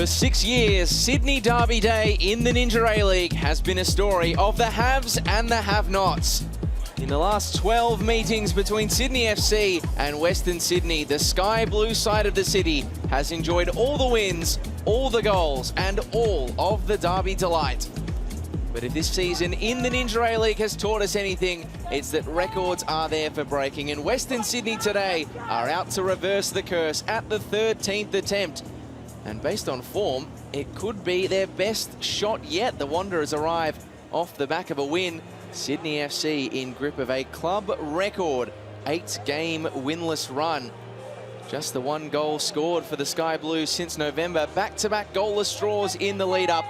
For 6 years, Sydney Derby Day in the Ninja A-League has been a story of the haves and the have-nots. In the last 12 meetings between Sydney FC and Western Sydney, the sky blue side of the city has enjoyed all the wins, all the goals, and all of the derby delight. But if this season in the Ninja A-League has taught us anything, it's that records are there for breaking, and Western Sydney today are out to reverse the curse at the 13th attempt. And based on form, it could be their best shot yet. The Wanderers arrive off the back of a win. Sydney FC in grip of a club record 8-game winless run. Just the 1 goal scored for the Sky Blues since November. Back-to-back goalless draws in the lead-up.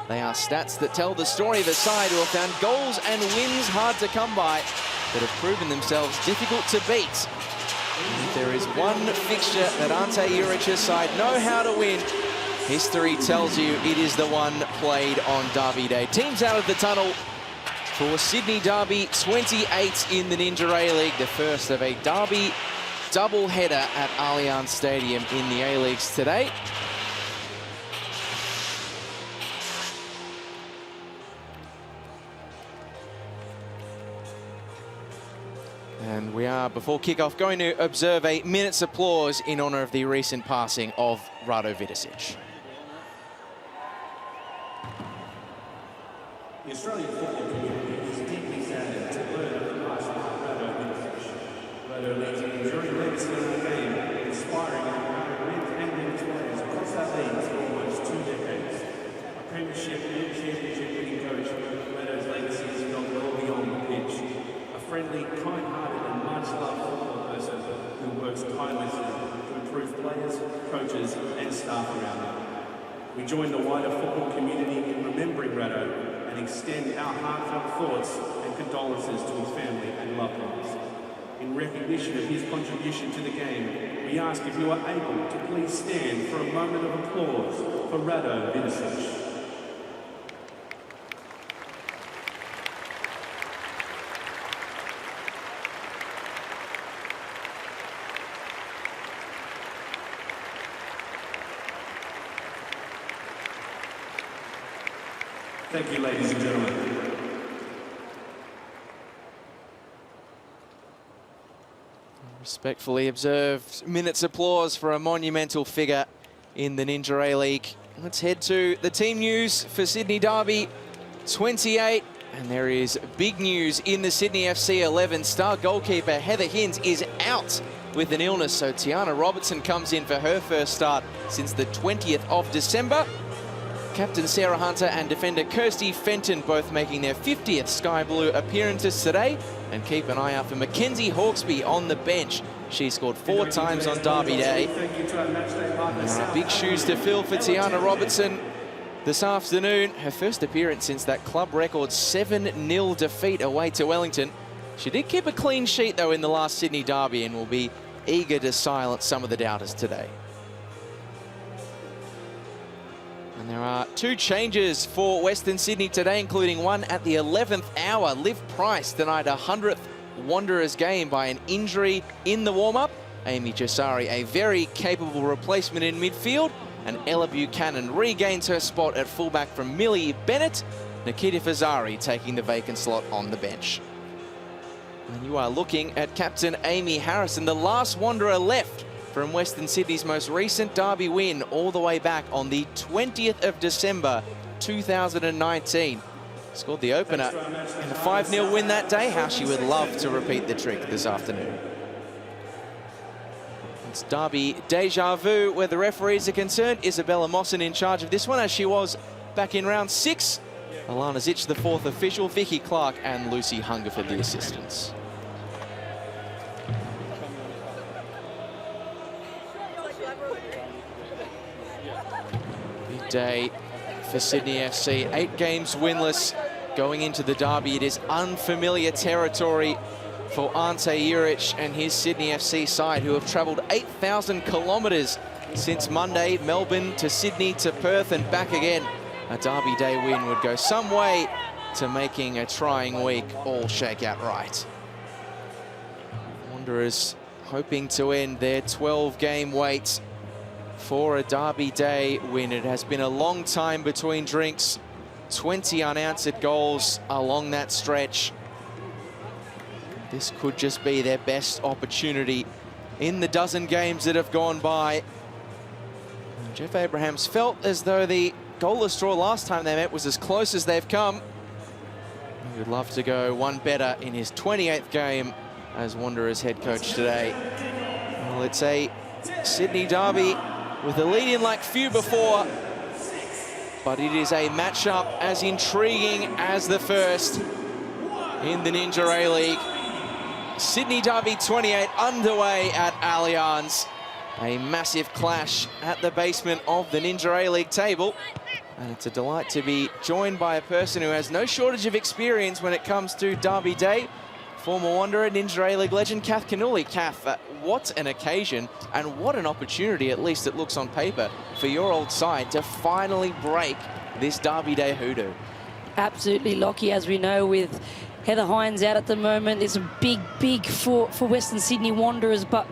They are stats that tell the story of a side who have found goals and wins hard to come by, but have proven themselves difficult to beat. If there is one fixture that Ante Juric's side know how to win, history tells you it is the one played on Derby Day. Teams out of the tunnel for Sydney Derby 28 in the Ninja A-League, the first of a Derby double-header at Allianz Stadium in the A-Leagues today. And we are, before kickoff, going to observe a minute's applause in honour of the recent passing of Rado Vidosic. The Australian football community is deeply saddened to learn of the passing of Rado Vidosic. Rado leaves an enduring legacy in the game, inspiring and empowering men and women's players across our leagues for almost 2 decades. A premiership and championship winning coach, Rado's legacy has gone well beyond the pitch. A friendly, kind-hearted and much-loved football person who works tirelessly to improve players, coaches and staff around him. We join the wider football community in remembering Rado and extend our heartfelt thoughts and condolences to his family and loved ones. In recognition of his contribution to the game, we ask if you are able to please stand for a moment of applause for Rado Vidosic. Thank you, ladies and gentlemen. Respectfully observed minute's applause for a monumental figure in the Ninja A-League. Let's head to the team news for Sydney Derby 28. And there is big news in the Sydney FC 11. Star goalkeeper Heather Hinds is out with an illness, so Tiana Robertson comes in for her first start since the 20th of December. Captain Sarah Hunter and defender Kirsty Fenton both making their 50th Sky Blue appearances today. And keep an eye out for Mackenzie Hawkesby on the bench. She scored 4 times on Derby Day. And there are big shoes to fill for Tiana Robertson this afternoon. Her first appearance since that club record 7-0 defeat away to Wellington. She did keep a clean sheet though in the last Sydney Derby and will be eager to silence some of the doubters today. And there are 2 changes for Western Sydney today, including one at the 11th hour. Liv Price denied a 100th Wanderers game by an injury in the warm-up. Amy Chisari, a very capable replacement in midfield. And Ella Buchanan regains her spot at fullback from Millie Bennett. Nikita Fazari taking the vacant slot on the bench. And you are looking at Captain Amy Harrison, the last Wanderer left from Western Sydney's most recent Derby win all the way back on the 20th of December 2019. Scored the opener in a 5-0 win that day. How she would love to repeat the trick this afternoon. It's Derby deja vu where the referees are concerned. Isabella Mosson in charge of this one, as she was back in round 6. Alana Zitch, the 4th official, Vicky Clark and Lucy Hungerford, the assistants. Big day for Sydney FC. 8 games winless going into the Derby. It is unfamiliar territory for Ante Juric and his Sydney FC side, who have travelled 8,000 kilometres since Monday. Melbourne to Sydney to Perth and back again. A Derby Day win would go some way to making a trying week all shake out right. Wanderers hoping to end their 12-game wait for a Derby Day win. It has been a long time between drinks. 20 unanswered goals along that stretch. This could just be their best opportunity in the dozen games that have gone by. Jeff Abrahams felt as though the goalless draw last time they met was as close as they've come. He would love to go one better in his 28th game as Wanderers head coach today. Well, it's a Sydney derby with a lead in like few before, but it is a matchup as intriguing as the first in the Ninja A-League. Sydney Derby 28 underway at Allianz. A massive clash at the basement of the Ninja A-League table. And it's a delight to be joined by a person who has no shortage of experience when it comes to Derby Day. Former Wanderer, Ninja A-League legend, Kath Canuli. Kath, what an occasion and what an opportunity, at least it looks on paper, for your old side to finally break this Derby Day hoodoo. Absolutely, Lockie, as we know, with Heather Hines out at the moment. It's a big for Western Sydney Wanderers, but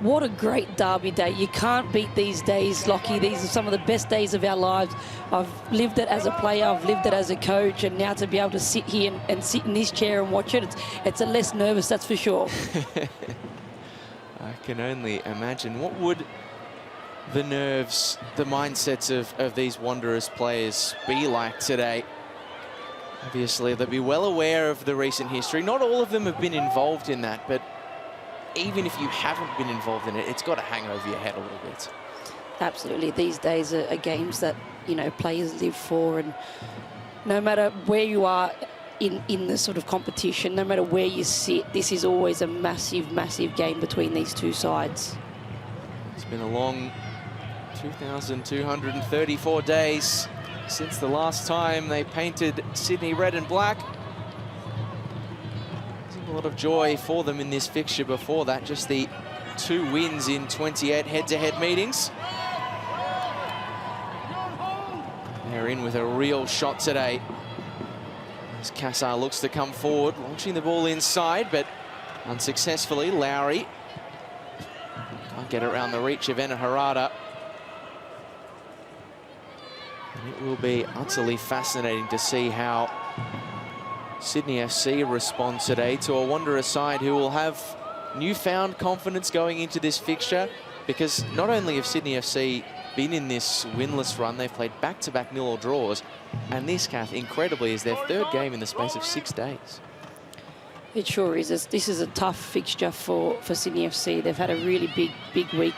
what a great Derby Day. You can't beat these days, Lockie. These are some of the best days of our lives. I've lived it as a player, I've lived it as a coach, and now to be able to sit here and sit in this chair and watch it, it's a less nervous, that's for sure. I can only imagine. What would the nerves, the mindsets of these Wanderers players be like today? Obviously, they'll be well aware of the recent history. Not all of them have been involved in that, but even if you haven't been involved in it, it's got to hang over your head a little bit. Absolutely. These days are games that, you know, players live for, and no matter where you are in the sort of competition, no matter where you sit, this is always a massive game between these two sides. It's been a long 2,234 days since the last time they painted Sydney red and black. A lot of joy for them in this fixture before that, just the 2 wins in 28 head-to-head meetings. They're in with a real shot today as Caspers looks to come forward, launching the ball inside, but unsuccessfully. Lowry can't get around the reach of Rado. And it will be utterly fascinating to see how Sydney FC respond today to a Wanderers side who will have newfound confidence going into this fixture, because not only have Sydney FC been in this winless run, they've played back-to-back nil-all draws, and this, Kath, incredibly, is their 3rd game in the space of 6 days. It sure is. This is a tough fixture for Sydney FC. They've had a really big week.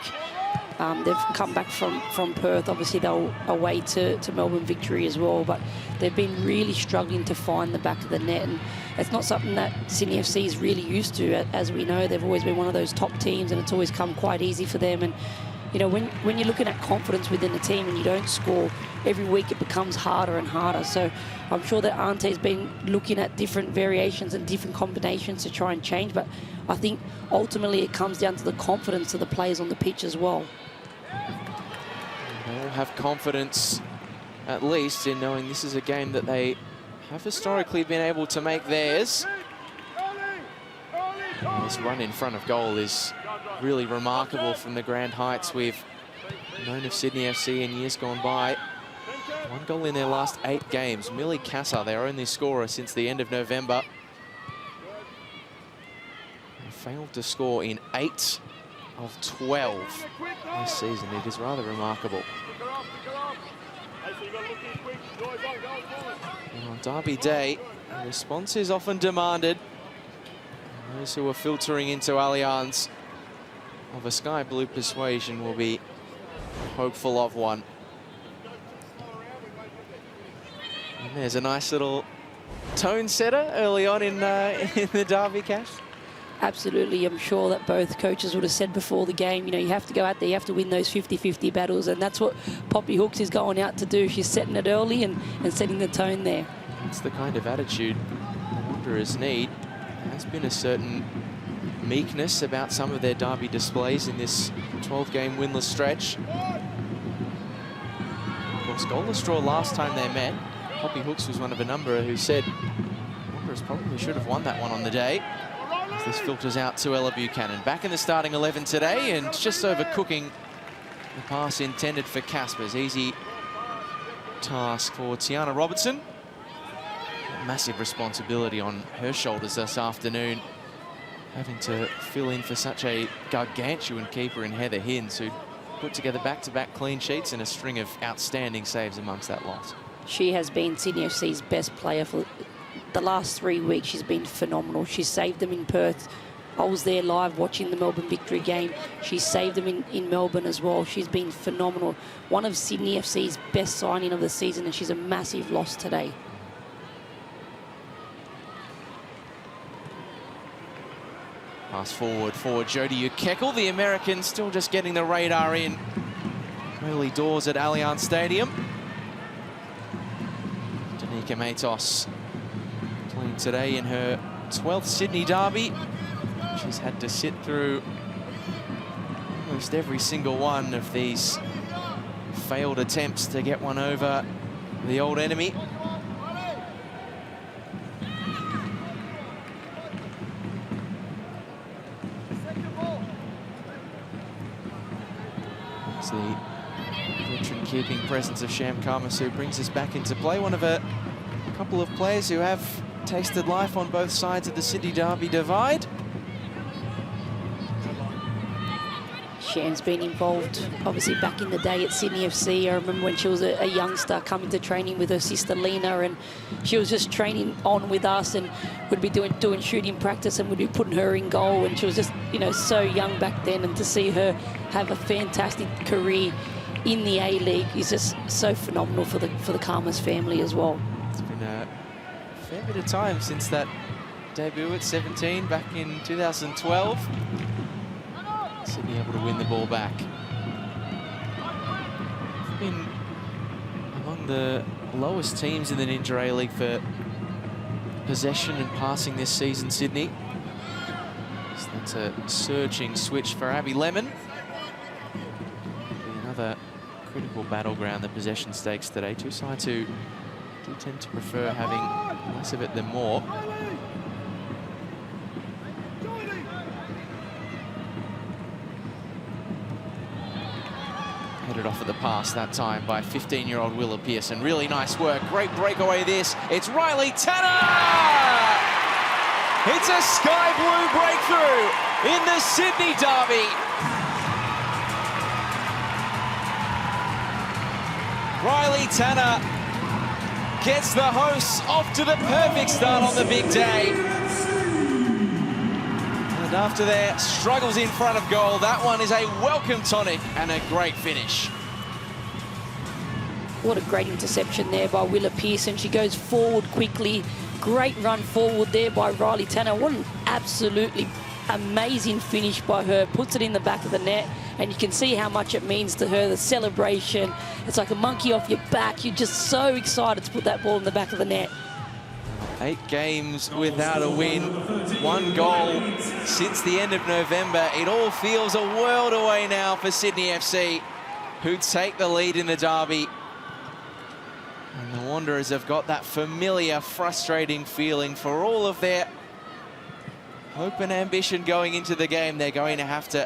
They've come back from Perth. Obviously, they'll away to Melbourne Victory as well, but they've been really struggling to find the back of the net, and it's not something that Sydney FC is really used to. As we know, they've always been one of those top teams, and it's always come quite easy for them. And you know, when you're looking at confidence within the team and you don't score, every week it becomes harder and harder. So I'm sure that Ante's been looking at different variations and different combinations to try and change, but I think ultimately it comes down to the confidence of the players on the pitch as well. They'll have confidence, at least, in knowing this is a game that they have historically been able to make theirs. And this run in front of goal is really remarkable from the grand heights we've known of Sydney FC in years gone by. 1 goal in their last 8 games. Millie Caspers, their only scorer since the end of November. They failed to score in 8 of 12 this season. It is rather remarkable. And on Derby Day, a response is often demanded. And those who are filtering into Allianz of a sky blue persuasion will be hopeful of one. And there's a nice little tone setter early on in the Derby, Cash. Absolutely. I'm sure that both coaches would have said before the game, you know, you have to go out there, you have to win those 50-50 battles, and that's what Poppy Hooks is going out to do. She's setting it early and setting the tone there. It's the kind of attitude the Wanderers need. There has been a certain meekness about some of their derby displays in this 12-game winless stretch. Of course, goalless draw last time they met. Poppy Hooks was one of a number who said Wanderers probably should have won that one on the day. As this filters out to Ella Buchanan. Back in the starting 11 today, and just overcooking The pass intended for Caspers. Easy task for Tiana Robertson. Massive responsibility on her shoulders this afternoon, having to fill in for such a gargantuan keeper in Heather Hinds, who put together back-to-back clean sheets and a string of outstanding saves amongst that lot. She has been Sydney FC's best player for the last 3 weeks. She's been phenomenal. She's saved them in Perth. I was there live watching the Melbourne Victory game. She saved them in Melbourne as well. She's been phenomenal. One of Sydney FC's best signing of the season, and she's a massive loss today. Pass forward for Jodie Ukeckel. The American still just getting the radar in early doors at Allianz Stadium. Danica Matos playing today in her 12th Sydney derby. She's had to sit through almost every single one of these failed attempts to get one over the old enemy. It's the veteran-keeping presence of Sham Khamis who brings us back into play. One of a couple of players who have tasted life on both sides of the Sydney Derby divide. Sham's been involved, obviously, back in the day at Sydney FC. I remember when she was a youngster coming to training with her sister Lena, and she was just training on with us, and would be doing shooting practice, and would be putting her in goal. And she was just, you know, so young back then, and to see her have a fantastic career in the A-League is just so phenomenal for the Khamis family as well. It's been a fair bit of time since that debut at 17 back in 2012. Sydney able to win the ball back. Been among the lowest teams in the Ninja A-League for possession and passing this season, Sydney. So that's a surging switch for Abby Lemon. Another critical battleground, the possession stakes today. Two sides who do tend to prefer having less of it than more. Headed off at the pass that time by 15-year-old Willa Pearson. Really nice work. Great breakaway this. It's Riley Tanner! It's a sky blue breakthrough in the Sydney derby. Riley Tanner gets the hosts off to the perfect start on the big day. And after their struggles in front of goal, that one is a welcome tonic and a great finish. What a great interception there by Willa Pearson. She goes forward quickly. Great run forward there by Riley Tanner. What an absolutely amazing finish by her. Puts it in the back of the net, and you can see how much it means to her, the celebration. It's like a monkey off your back. You're just so excited to put that ball in the back of the net. 8 games without a win, 1 goal since the end of November. It all feels a world away now for Sydney FC, who take the lead in the derby. And the Wanderers have got that familiar, frustrating feeling for all of their hope and ambition going into the game. They're going to have to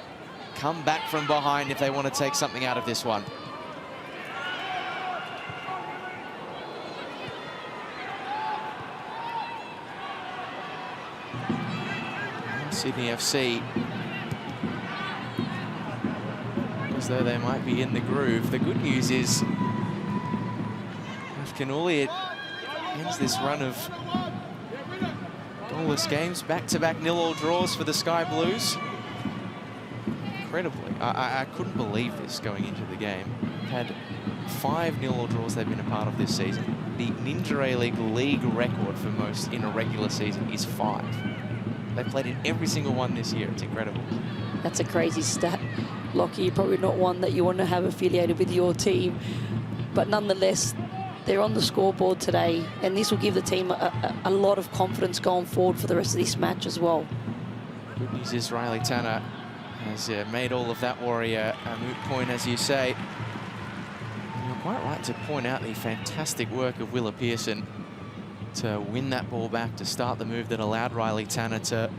come back from behind if they want to take something out of this one. Sydney FC, as though they might be in the groove. The good news is Afkanuli ends this run of goalless games, back-to-back nil-all draws for the Sky Blues. Incredibly, I couldn't believe this going into the game. Had 5 nil-all draws they've been a part of this season. The Ninja A-League league record for most in a regular season is 5. They played in every single one this year. It's incredible. That's a crazy stat, Lockie. Probably not one that you want to have affiliated with your team. But nonetheless, they're on the scoreboard today, and this will give the team a lot of confidence going forward for the rest of this match as well. Good news is Riley Tanner has made all of that warrior a moot point, as you say. And you're quite right to point out the fantastic work of Willa Pearson to win that ball back, to start the move that allowed Riley Tanner to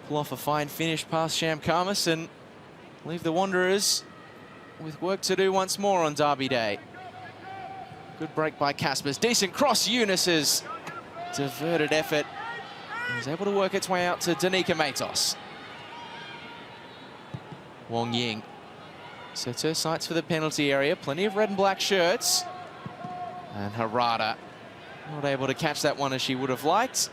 pull off a fine finish past Sham Khamis and leave the Wanderers with work to do once more on Derby Day. Good break by Caspers. Decent cross. Eunice's diverted effort. He was able to work its way out to Danica Matos. Wong Ying sets her sights for the penalty area. Plenty of red and black shirts. And Harada not able to catch that one as she would have liked.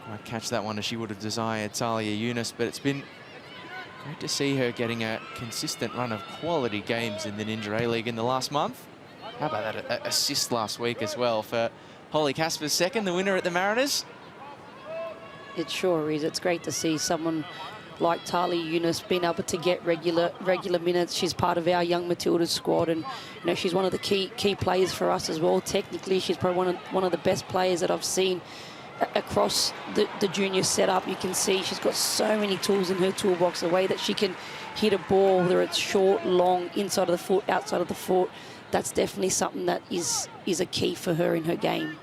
Quite catch that one as she would have desired, Talia Younis, but it's been great to see her getting a consistent run of quality games in the Ninja A-League in the last month. How about that assist last week as well for Holly Caspers second, the winner at the Mariners? It sure is. It's great to see someone like Talia Younis being able to get regular minutes. She's part of our young Matildas squad, and you know, she's one of the key players for us as well. Technically, she's probably one of the best players that I've seen across the junior setup. You can see she's got so many tools in her toolbox. The way that she can hit a ball, whether it's short, long, inside of the foot, outside of the foot, that's definitely something that is a key for her in her game.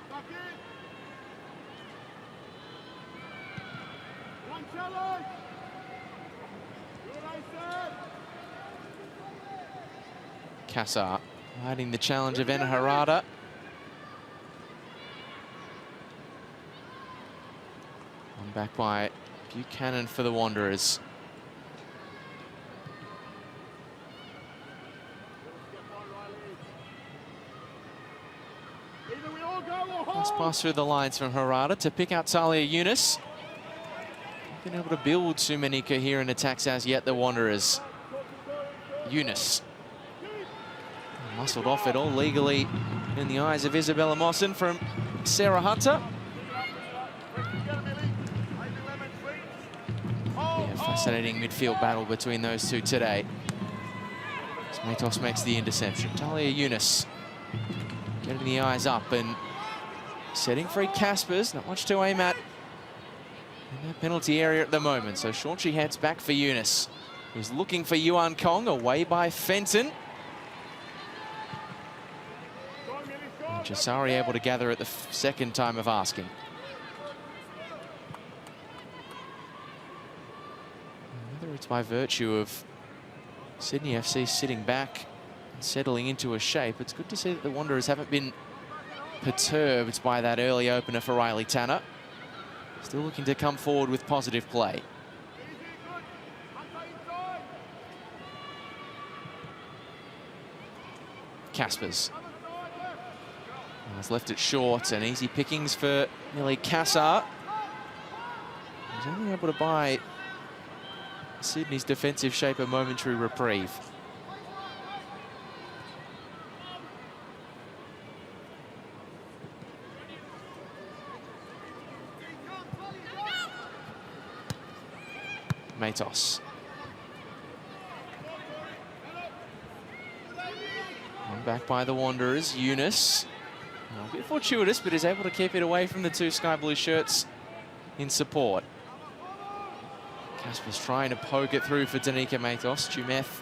Cassar hiding the challenge of Enna Harada. Back by Buchanan for the Wanderers. Let's pass through the lines from Harada to pick out Talia Younis. Not been able to build too many coherent attacks as yet, the Wanderers. Younis. Muscled off it all legally in the eyes of Isabella Mawson from Sarah Hunter. Fascinating midfield battle between those two today. As Matos makes the interception. Talia Younis getting the eyes up and setting free Caspers. Not much to aim at in that penalty area at the moment. So short she heads back for Younis, who's looking for Yuan Kong, away by Fenton. And Chisari able to gather at the second time of asking. It's by virtue of Sydney FC sitting back and settling into a shape. It's good to see that the Wanderers haven't been perturbed by that early opener for Riley Tanner. Still looking to come forward with positive play. Caspers has left it short, and easy pickings for Millie Cassar. He's only able to buy Sydney's defensive shape a momentary reprieve. Matos. One back by the Wanderers. Younis. A bit fortuitous, but is able to keep it away from the two sky blue shirts in support. Caspers trying to poke it through for Danica Matos. Jumeth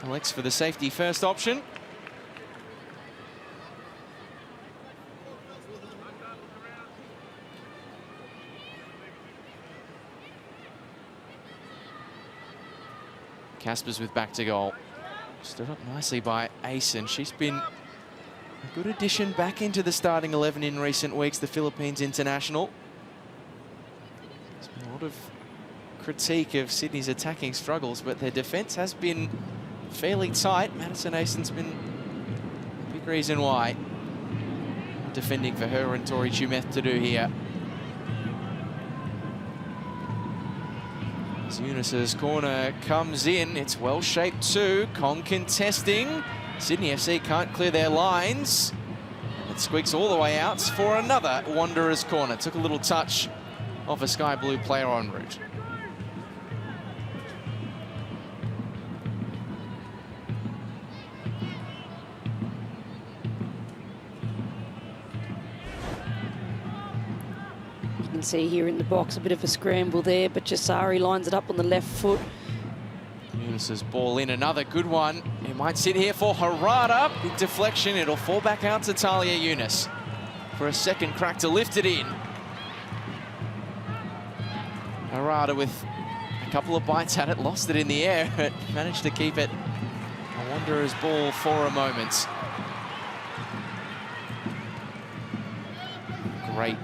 elects for the safety first option. Caspers with back to goal. Stood up nicely by Asen. She's been a good addition back into the starting 11 in recent weeks, the Philippines international. There's been a lot of critique of Sydney's attacking struggles, but their defence has been fairly tight. Madison Asen's been a big reason why. Defending for her and Tori Jumeth to do here. As Younis's corner comes in, it's well shaped too. Kong contesting. Sydney FC can't clear their lines. It squeaks all the way out for another Wanderers corner. Took a little touch off a sky blue player en route. You can see here in the box a bit of a scramble there, but Chisari lines it up on the left foot. Younis's ball in, another good one. It might sit here for Harada. Big deflection, it'll fall back out to Talia Younis. for a second crack to lift it in. Rado with a couple of bites at it, lost it in the air, but managed to keep it a Wanderers ball for a moment. Great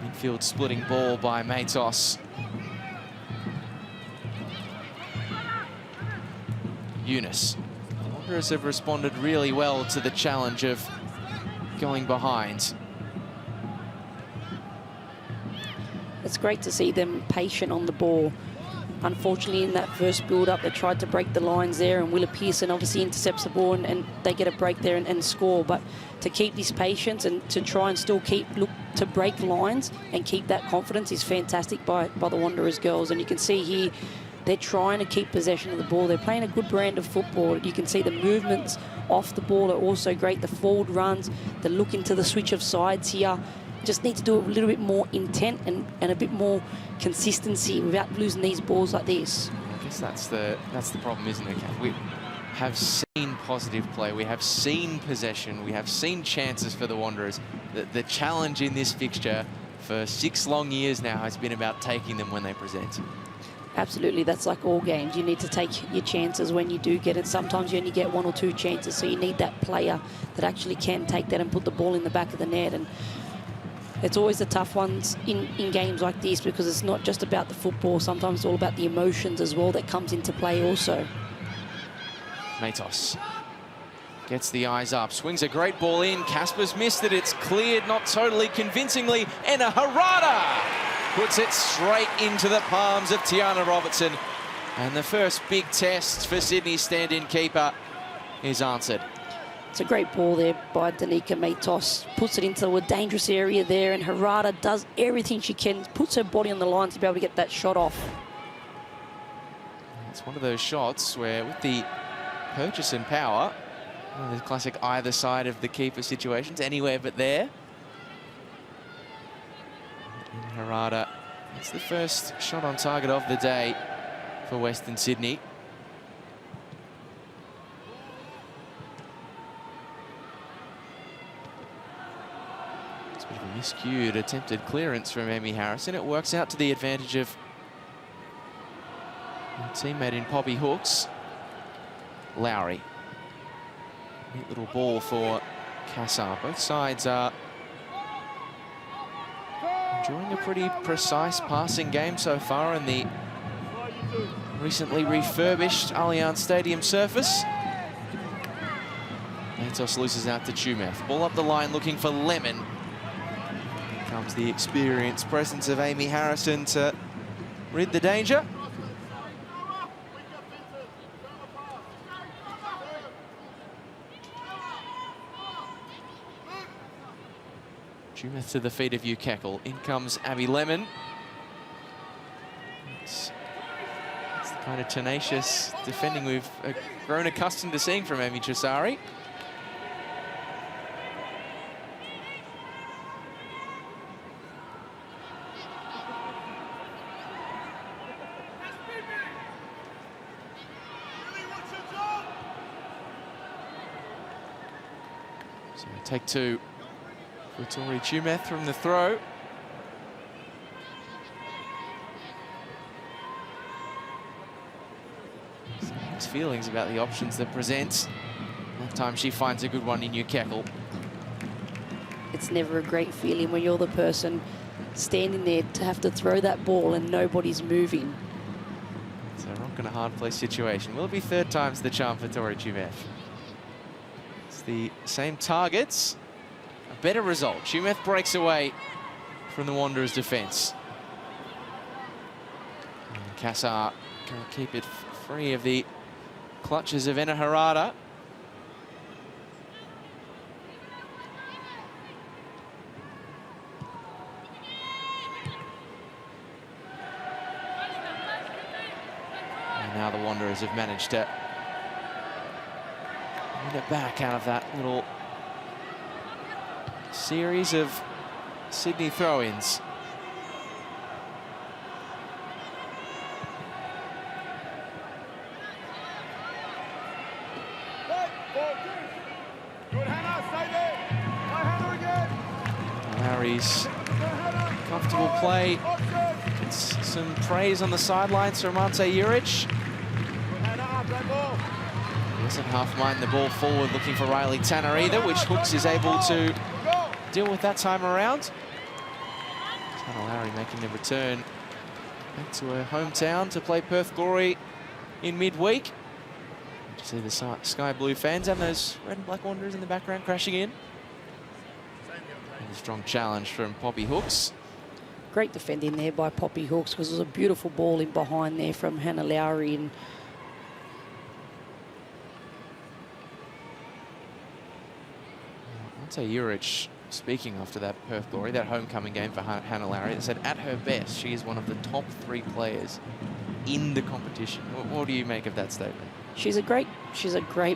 midfield splitting ball by Matos. Eunice. The Wanderers have responded really well to the challenge of going behind. It's great to see them patient on the ball. Unfortunately, in that first build-up, they tried to break the lines there, and Willa Pearson obviously intercepts the ball, and they get a break there and score. But to keep this patience and to try and still look to break lines and keep that confidence is fantastic by the Wanderers girls. And you can see here, they're trying to keep possession of the ball. They're playing a good brand of football. You can see the movements off the ball are also great. The forward runs, the look into the switch of sides here. Just need to do a little bit more intent and a bit more consistency without losing these balls like this. I guess that's the problem, isn't it, Kath? We have seen positive play. We have seen possession. We have seen chances for the Wanderers. The challenge in this fixture for 6 long years now has been about taking them when they present. Absolutely, that's like all games. You need to take your chances when you do get it. Sometimes you only get 1 or 2 chances, so you need that player that actually can take that and put the ball in the back of the net. And it's always the tough ones in games like this, because it's not just about the football. Sometimes it's all about the emotions as well that comes into play also. Matos gets the eyes up, swings a great ball in. Caspers missed it. It's cleared, not totally convincingly. And Harada puts it straight into the palms of Tiana Robertson. And the first big test for Sydney's stand-in keeper is answered. It's a great ball there by Danica Matos. Puts it into a dangerous area there, and Harada does everything she can, puts her body on the line to be able to get that shot off. It's one of those shots where, with the purchase and power, the classic either side of the keeper situations, anywhere but there. And Harada, it's the first shot on target of the day for Western Sydney. It's a bit of a miscued attempted clearance from Amy Harrison. It works out to the advantage of her teammate in Poppy Hooks. Lowry. Neat little ball for Cassar. Both sides are enjoying a pretty precise passing game so far in the recently refurbished Allianz Stadium surface. Matos loses out to Chumeth. Ball up the line looking for Lemon. Here comes the experienced presence of Amy Harrison to rid the danger. Chumeth to the feet of Kekel. In comes Abby Lemon. It's the kind of tenacious defending we've grown accustomed to seeing from Amy Chisari. So take 2. For Tori Chumeth from the throw. Some mixed feelings about the options that presents. That time she finds a good one in Kekel. It's never a great feeling when you're the person standing there to have to throw that ball and nobody's moving. It's a rock and a hard place situation. Will it be 3rd time's the charm for Tori Chumeth? It's the same targets. Better result. Chumeth breaks away from the Wanderers' defence. Cassar can keep it free of the clutches of Enna Harada. And now the Wanderers have managed to win it back out of that little series of Sydney throw-ins. His comfortable play. Gets some praise on the sidelines from Ante Juric. He doesn't half mind the ball forward, looking for Riley Tanner either, which Hooks is able to deal with that time around. Tanner Lowry making the return back to her hometown to play Perth Glory in midweek. You see the Sky Blue fans and those red and black Wanderers in the background crashing in. And a strong challenge from Poppy Hooks. Great defending there by Poppy Hooks, because it was a beautiful ball in behind there from Hannah Lowry. And Ante Juric speaking after that Perth Glory, that homecoming game for Hannah Lowry, they said at her best, she is one of the top 3 players in the competition. What do you make of that statement? she's a great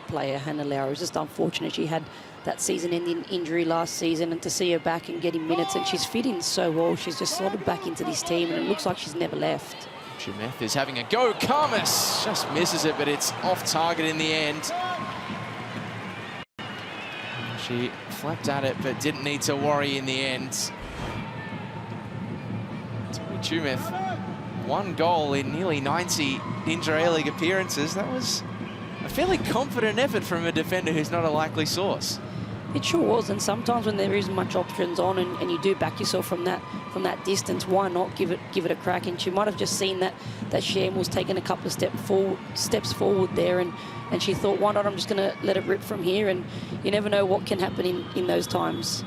player, Hannah Lowry. It's just unfortunate she had that season-ending injury last season, and to see her back and getting minutes, and she's fit in so well. She's just slotted back into this team, and it looks like she's never left. Chimeth is having a go. Karmas just misses it, but it's off target in the end. She flapped at it, but didn't need to worry in the end. Chimeth, 1 goal in nearly 90 Inter League appearances. That was a fairly confident effort from a defender who's not a likely source. It sure was, and sometimes when there isn't much options on, and you do back yourself from that distance, why not give it a crack? And she might have just seen that Sham was taking a couple of steps forward there, and she thought, why not? I'm just going to let it rip from here, and you never know what can happen in those times.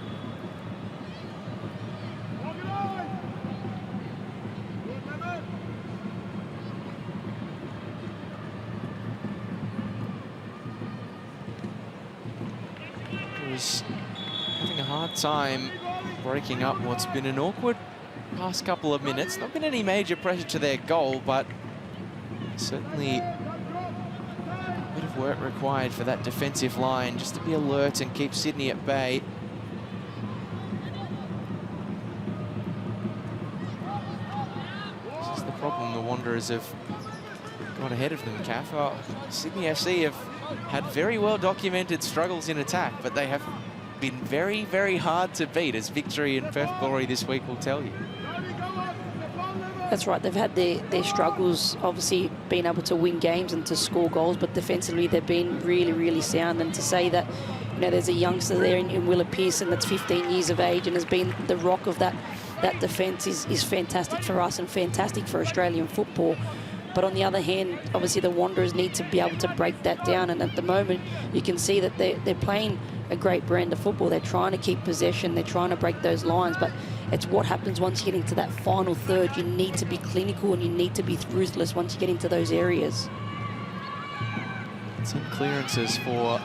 Having a hard time breaking up what's been an awkward past couple of minutes. Not been any major pressure to their goal, but certainly a bit of work required for that defensive line just to be alert and keep Sydney at bay. This is the problem the Wanderers have got ahead of them, Kath. Sydney FC have had very well documented struggles in attack, but they have been very, very hard to beat, as victory in Perth Glory this week will tell you. That's right, they've had their struggles, obviously being able to win games and to score goals, but defensively they've been really, really sound. And to say that, you know, there's a youngster there in Willa Pearson that's 15 years of age and has been the rock of that defence is fantastic for us and fantastic for Australian football. But on the other hand, obviously the Wanderers need to be able to break that down. And at the moment, you can see that they're playing a great brand of football. They're trying to keep possession. They're trying to break those lines. But it's what happens once you get into that final third. You need to be clinical and you need to be ruthless once you get into those areas. 10 clearances for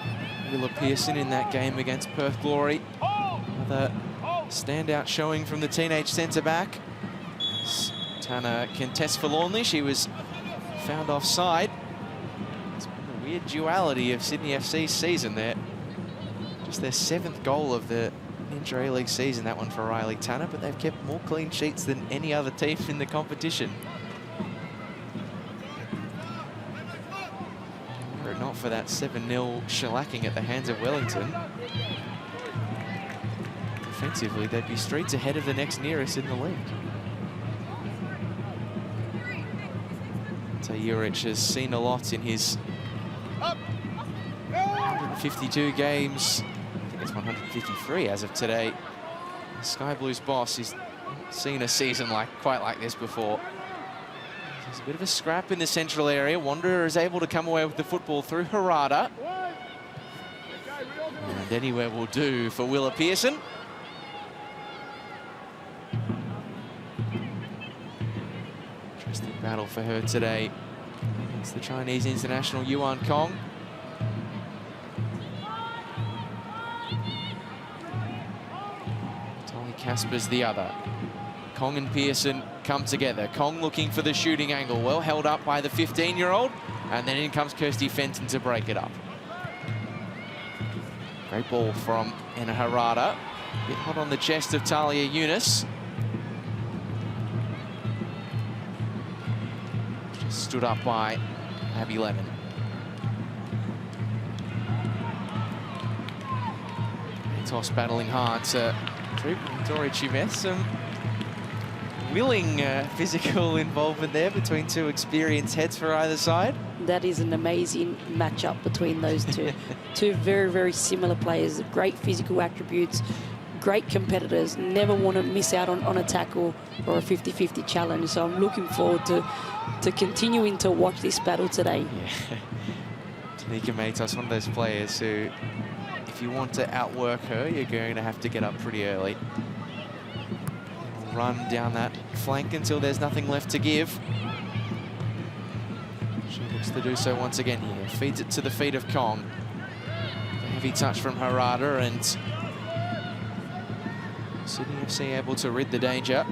Willa Pearson in that game against Perth Glory. Another standout showing from the teenage centre-back. Tanner contests forlornly. She was found offside. It's been a weird duality of Sydney FC's season there. Just their 7th goal of the Inter League season, that one for Riley Tanner, but they've kept more clean sheets than any other team in the competition. Were it not for that 7-0 shellacking at the hands of Wellington, defensively they'd be streets ahead of the next nearest in the league. So Juric has seen a lot in his 152 games. I think it's 153 as of today. The Sky Blues boss has seen a season quite like this before. There's a bit of a scrap in the central area. Wanderer is able to come away with the football through Rado. And anywhere will do for Willa Pearson. Interesting battle for her today against the Chinese international Yuan Kong. Caspers the other. Kong and Pearson come together. Kong looking for the shooting angle. Well held up by the 15-year-old. And then in comes Kirsty Fenton to break it up. Great ball from Enna Harada. Bit hot on the chest of Talia Yunus. Just stood up by Abby Lemon. Toss battling hard to Tori Chimeth, some willing physical involvement there between two experienced heads for either side. That is an amazing matchup between those two. Two very, very similar players, great physical attributes, great competitors, never want to miss out on a tackle or a 50-50 challenge. So I'm looking forward to continuing to watch this battle today. Yeah. Tanika Matos, one of those players who, if you want to outwork her, you're going to have to get up pretty early. Run down that flank until there's nothing left to give. She looks to do so once again here. Feeds it to the feet of Kong. A heavy touch from Rado, and Sydney FC able to rid the danger.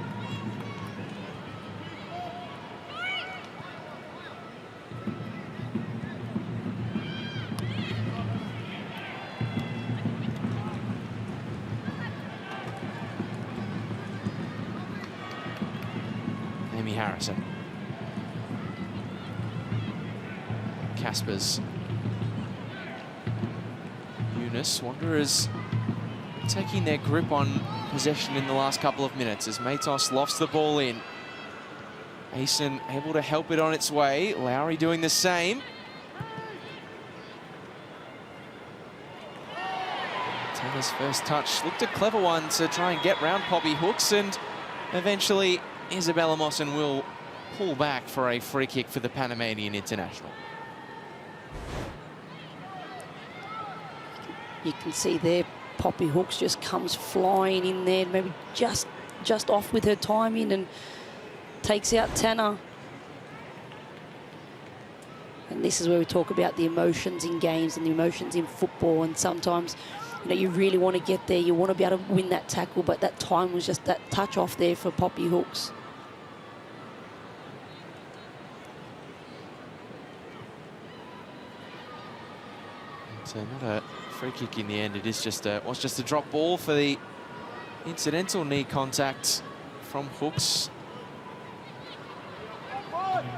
Harrison. Caspers. Eunice. Wanderers taking their grip on possession in the last couple of minutes as Matos lofts the ball in. Asen able to help it on its way. Lowry doing the same. Taylor's first touch looked a clever one to try and get round Poppy Hooks, and eventually Isabella Mawson will pull back for a free kick for the Panamanian international. You can see there, Poppy Hooks just comes flying in there, maybe just off with her timing, and takes out Tanner. And this is where we talk about the emotions in games and the emotions in football, and sometimes, you know, you really want to get there, you want to be able to win that tackle, but that time was just that touch off there for Poppy Hooks. So not a free kick in the end. It is just was just a drop ball for the incidental knee contact from Hooks.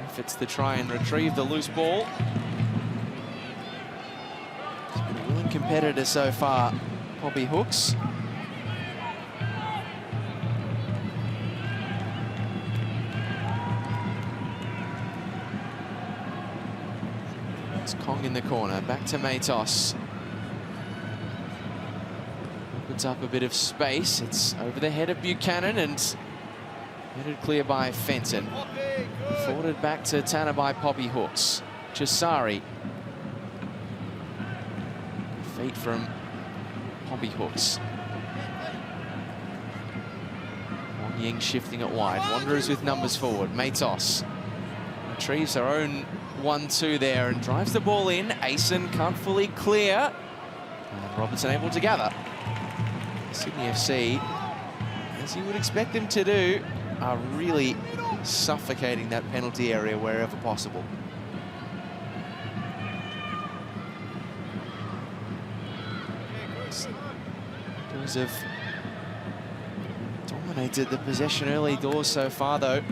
If it's to try and retrieve the loose ball. She's been a willing competitor so far, Poppy Hooks. It's Kong in the corner, back to Matos. Opens up a bit of space. It's over the head of Buchanan and headed clear by Fenton. Forwarded back to Tanner by Poppy Hooks. Chisari. Feet from Poppy Hooks. Wong Ying shifting it wide. Wanderers with numbers forward. Matos retrieves her own 1-2 there and drives the ball in. Asen can't fully clear. And Robertson able to gather. Sydney FC, as you would expect them to do, are really suffocating that penalty area wherever possible. Those have dominated the possession early doors so far, though.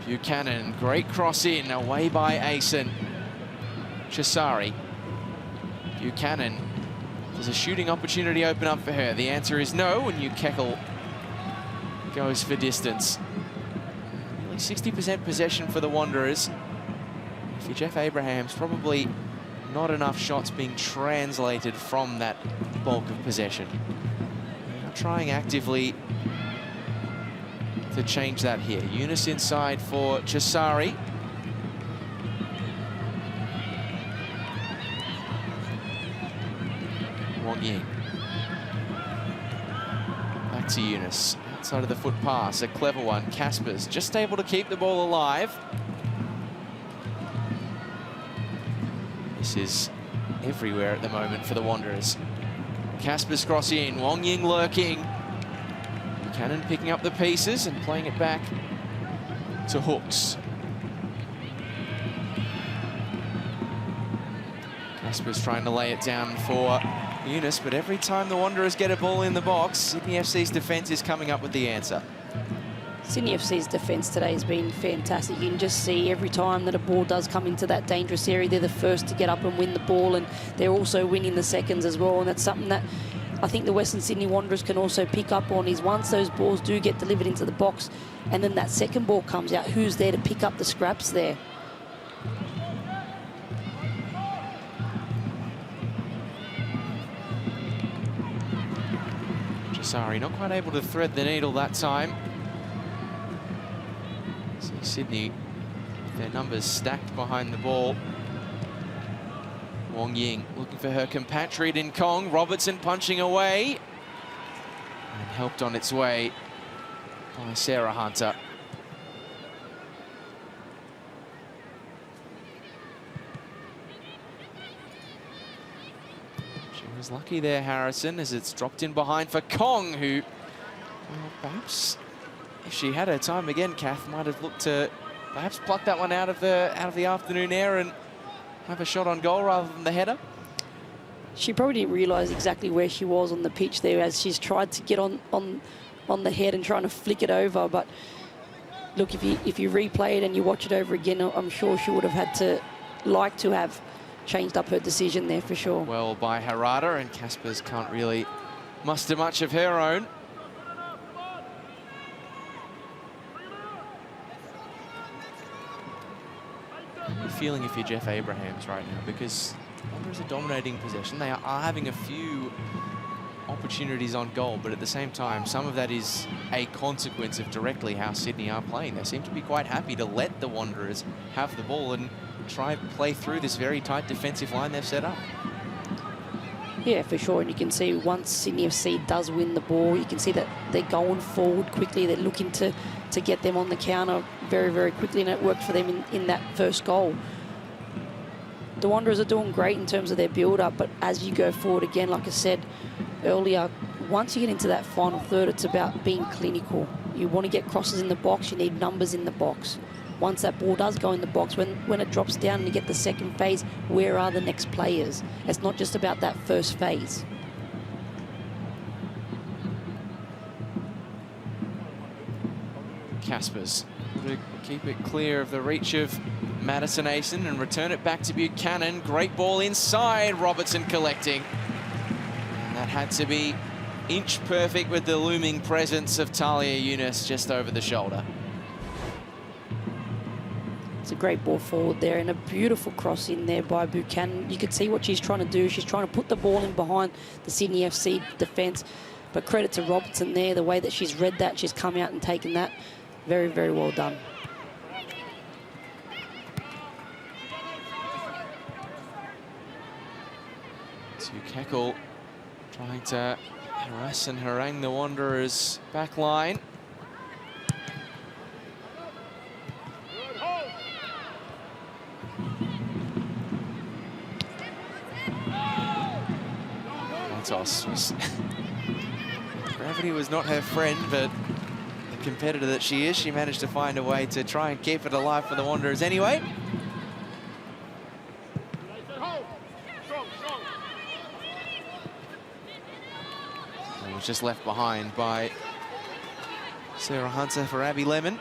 Buchanan, great cross in, away by Asen. Chisari. Buchanan, does a shooting opportunity open up for her? The answer is no, and Kekel goes for distance. Nearly 60% possession for the Wanderers. For Jeff Abrahams, probably not enough shots being translated from that bulk of possession. They're trying actively to change that here. Eunice inside for Chisari. Wong Ying. Back to Eunice. Outside of the foot pass, a clever one. Caspers just able to keep the ball alive. This is everywhere at the moment for the Wanderers. Caspers crossing in. Wong Ying lurking. Buchanan picking up the pieces and playing it back to Hooks. Caspers trying to lay it down for Eunice, but every time the Wanderers get a ball in the box, Sydney FC's defence is coming up with the answer. Sydney FC's defence today has been fantastic. You can just see every time that a ball does come into that dangerous area, they're the first to get up and win the ball, and they're also winning the seconds as well, and that's something that I think the Western Sydney Wanderers can also pick up on is once those balls do get delivered into the box and then that second ball comes out, who's there to pick up the scraps there? Chisari not quite able to thread the needle that time. See Sydney, their numbers stacked behind the ball. Wong Ying looking for her compatriot in Kong. Robertson punching away. And helped on its way by Sarah Hunter. She was lucky there, Harrison, as it's dropped in behind for Kong, who, well, perhaps if she had her time again, Kath might have looked to perhaps pluck that one out of the afternoon air and have a shot on goal rather than the header. She probably didn't realise exactly where she was on the pitch there as she's tried to get on the head and trying to flick it over. But look, if you replay it and you watch it over again, I'm sure she would have had to have changed up her decision there for sure. Well by Rado, and Caspers can't really muster much of her own. How are you feeling if you're Jeff Abrahams right now? Because Wanderers are dominating possession. They are having a few opportunities on goal, but at the same time, some of that is a consequence of directly how Sydney are playing. They seem to be quite happy to let the Wanderers have the ball and try and play through this very tight defensive line they've set up. Yeah, for sure. And you can see once Sydney FC does win the ball, you can see that they're going forward quickly. They're looking to get them on the counter very, very quickly, and it worked for them in that first goal. The Wanderers are doing great in terms of their build-up, but as you go forward again, like I said earlier, once you get into that final third, it's about being clinical. You want to get crosses in the box, you need numbers in the box. Once that ball does go in the box, when it drops down and you get the second phase, where are the next players? It's not just about that first phase. Caspers to keep it clear of the reach of Madison Asen and return it back to Buchanan. Great ball inside, Robertson collecting. And that had to be inch perfect with the looming presence of Talia Yunus just over the shoulder. It's a great ball forward there and a beautiful cross in there by Buchanan. You could see what she's trying to do. She's trying to put the ball in behind the Sydney FC defence. But credit to Robertson there, the way that she's read that, she's come out and taken that. Very, very well done. Kekel trying to harass and harangue the Wanderers' back line. Santos gravity was not her friend, but the competitor that she is, she managed to find a way to try and keep it alive for the Wanderers anyway. And was just left behind by Sarah Hunter for Abby Lemon.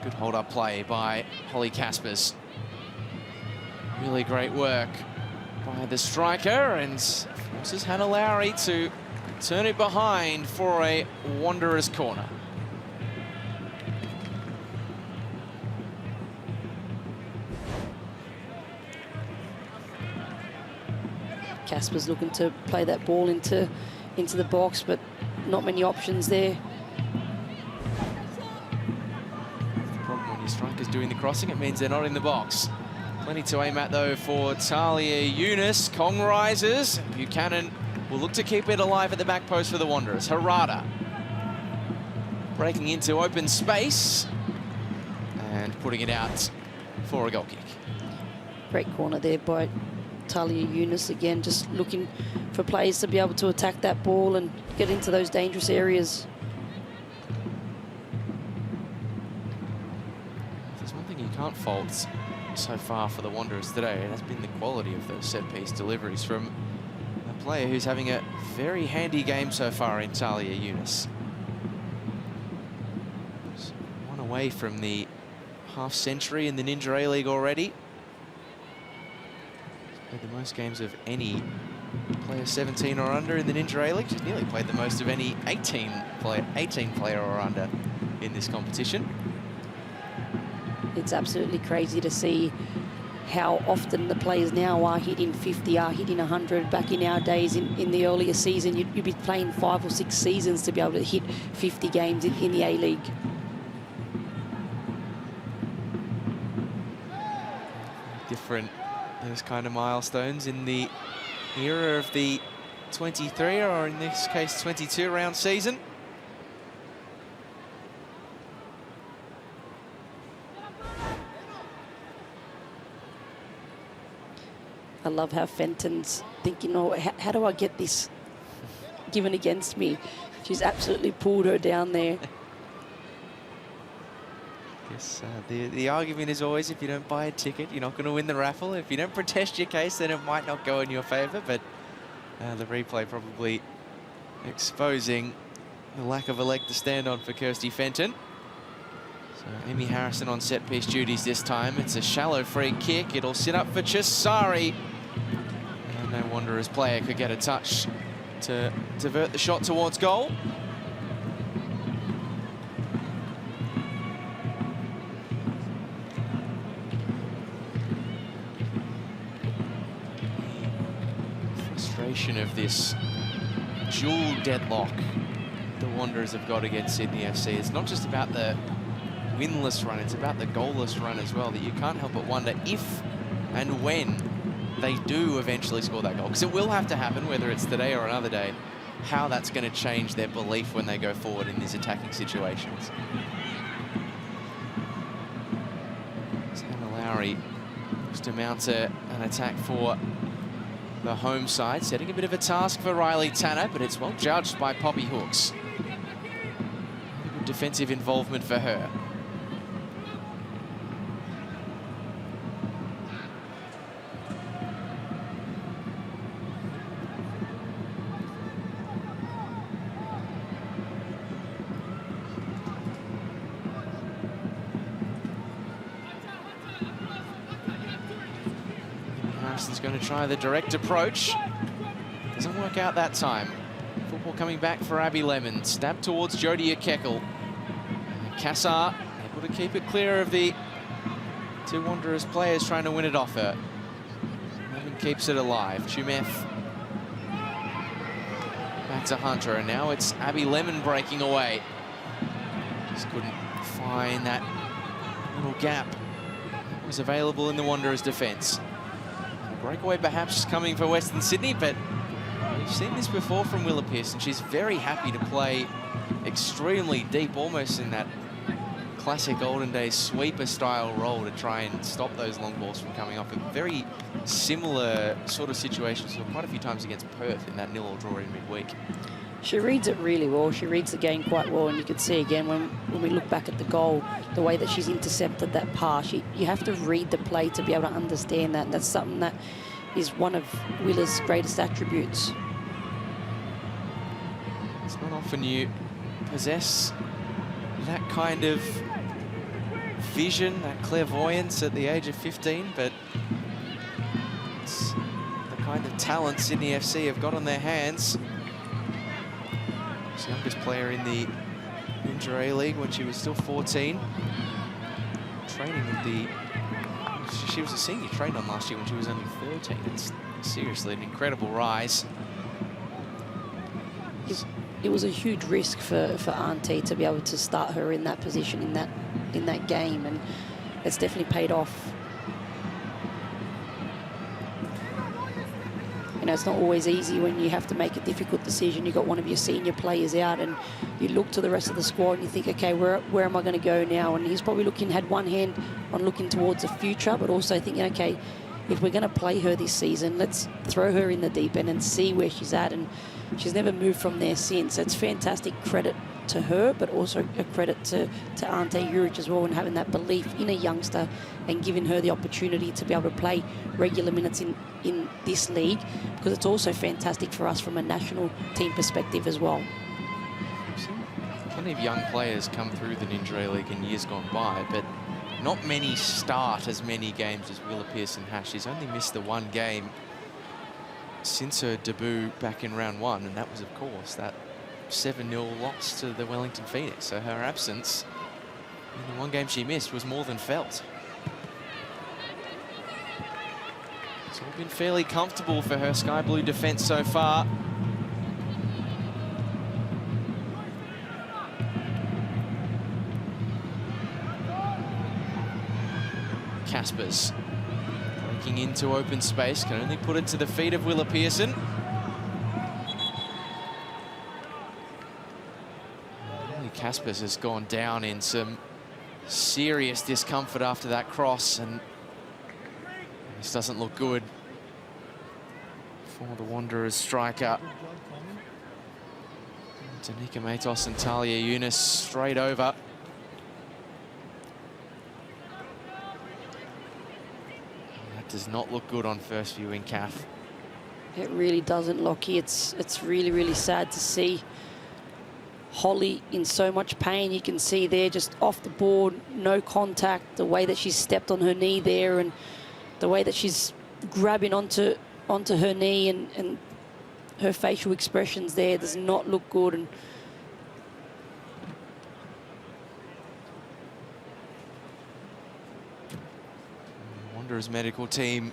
Good hold-up play by Holly Caspers. Really great work by the striker, and forces Hannah Lowry to turn it behind for a Wanderers corner. Caspers looking to play that ball into the box, but not many options there. Strikers doing the crossing, it means they're not in the box. Plenty to aim at though for Talia Yunus. Kong rises. Buchanan will look to keep it alive at the back post for the Wanderers. Rado breaking into open space and putting it out for a goal kick. Great corner there by Talia Yunus again, just looking for players to be able to attack that ball and get into those dangerous areas. Can't fault so far for the Wanderers today. It has been the quality of those set-piece deliveries from a player who's having a very handy game so far in Talia Yunus. One away from the half century in the Ninja A-League already. She's played the most games of any player 17 or under in the Ninja A-League. She's nearly played the most of any 18 player or under in this competition. It's absolutely crazy to see how often the players now are hitting 50, are hitting 100. Back in our days, in the earlier season, you'd be playing 5 or 6 seasons to be able to hit 50 games in the A-League. Different, those kind of milestones in the era of the 23, or in this case 22 round season. I love how Fenton's thinking, oh, how do I get this given against me? She's absolutely pulled her down there. Yes, the argument is always, if you don't buy a ticket, you're not going to win the raffle. If you don't protest your case, then it might not go in your favour. But the replay probably exposing the lack of a leg to stand on for Kirsty Fenton. So Amy Harrison on set-piece duties this time. It's a shallow free kick. It'll sit up for Chisari. And no Wanderers player could get a touch to divert the shot towards goal. Frustration of this dual deadlock the Wanderers have got against Sydney FC. It's not just about the winless run, it's about the goalless run as well, that you can't help but wonder if and when they do eventually score that goal, because it will have to happen, whether it's today or another day, how that's going to change their belief when they go forward in these attacking situations. So Hannah Lowry looks to mount an attack for the home side, setting a bit of a task for Riley Tanner, but it's well judged by Poppy Hooks. Good defensive involvement for her. Harrison's going to try the direct approach. Doesn't work out that time. Football coming back for Abby Lemon. Stab towards Jodie Kekel. Cassar able to keep it clear of the two Wanderers players trying to win it off her. Lemon keeps it alive. Chumeth back to Hunter, and now it's Abby Lemon breaking away. Just couldn't find that little gap that was available in the Wanderers' defence. Breakaway perhaps coming for Western Sydney, but we've seen this before from Willa Pearson. She's very happy to play extremely deep, almost in that classic olden days sweeper style role to try and stop those long balls from coming off. A very similar sort of situation, so quite a few times against Perth in that 0-0 draw in midweek. She reads it really well. She reads the game quite well, and you can see again when we look back at the goal, the way that she's intercepted that pass. You have to read the play to be able to understand that. And that's something that is one of Willa's greatest attributes. It's not often you possess that kind of vision, that clairvoyance at the age of 15, but it's the kind of talent Sydney FC have got on their hands. She's the youngest player in the Ninja A-League when she was still 14. Training with the... She was a senior, trained on last year when she was only 13. It's seriously an incredible rise. It was a huge risk for Auntie to be able to start her in that position in that game, and it's definitely paid off. You know, it's not always easy when you have to make a difficult decision. You've got one of your senior players out, and you look to the rest of the squad and you think, okay, where am I going to go now? And he's probably had one hand on looking towards the future, but also thinking, okay, if we're going to play her this season, let's throw her in the deep end and see where she's at. And she's never moved from there since. It's fantastic credit to her, but also a credit to Ante Juric as well, and having that belief in a youngster and giving her the opportunity to be able to play regular minutes in this league, because it's also fantastic for us from a national team perspective as well. plenty of young players come through the Ninja League in years gone by, but not many start as many games as Willa Pearson has. She's only missed the one game since her debut back in round 1, and that was, of course, that 7-0 loss to the Wellington Phoenix. So her absence in the one game she missed was more than felt. It's all been fairly comfortable for her sky blue defence so far. Caspers breaking into open space, can only put it to the feet of Willa Pearson. Caspers has gone down in some serious discomfort after that cross, and this doesn't look good for the Wanderers striker. Danica Matos and Talia Yunus straight over. That does not look good on first viewing, Kath. It really doesn't, Lockie. It's really, really sad to see Holly in so much pain. You can see there, just off the board, no contact, the way that she's stepped on her knee there, and the way that she's grabbing onto her knee, and her facial expressions there does not look good. And Wanderers medical team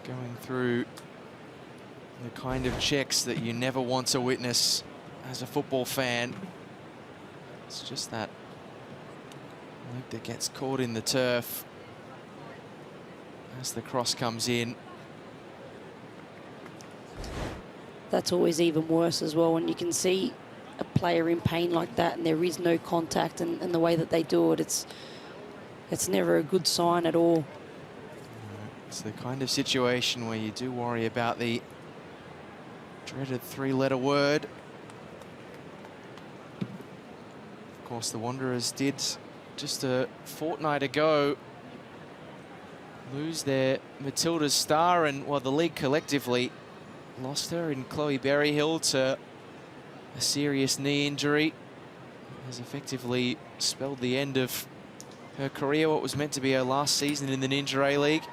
going through the kind of checks that you never want to witness as a football fan. It's just that leg that gets caught in the turf as the cross comes in. that's always even worse as well, when you can see a player in pain like that and there is no contact, and the way that they do it, it's never a good sign at all. It's the kind of situation where you do worry about the dreaded three-letter word. Of course, the Wanderers did just a fortnight ago lose their Matilda's star, and well, the league collectively lost her in Chloe Berryhill to a serious knee injury. Has effectively spelled the end of her career, what was meant to be her last season in the Ninja A-League.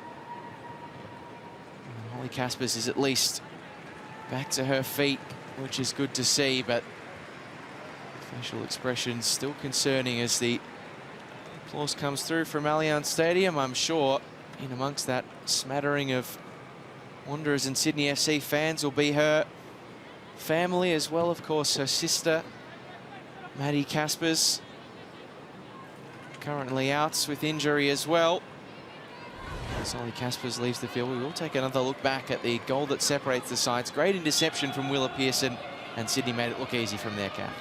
Holly Caspers is at least back to her feet, which is good to see, but facial expressions still concerning as the applause comes through from Allianz Stadium. I'm sure in amongst that smattering of Wanderers and Sydney FC fans will be her family as well, of course, her sister, Maddie Caspers, currently out with injury as well. As Holly Caspers leaves the field, we will take another look back at the goal that separates the sides. Great interception from Willa Pearson, and Sydney made it look easy from their cap.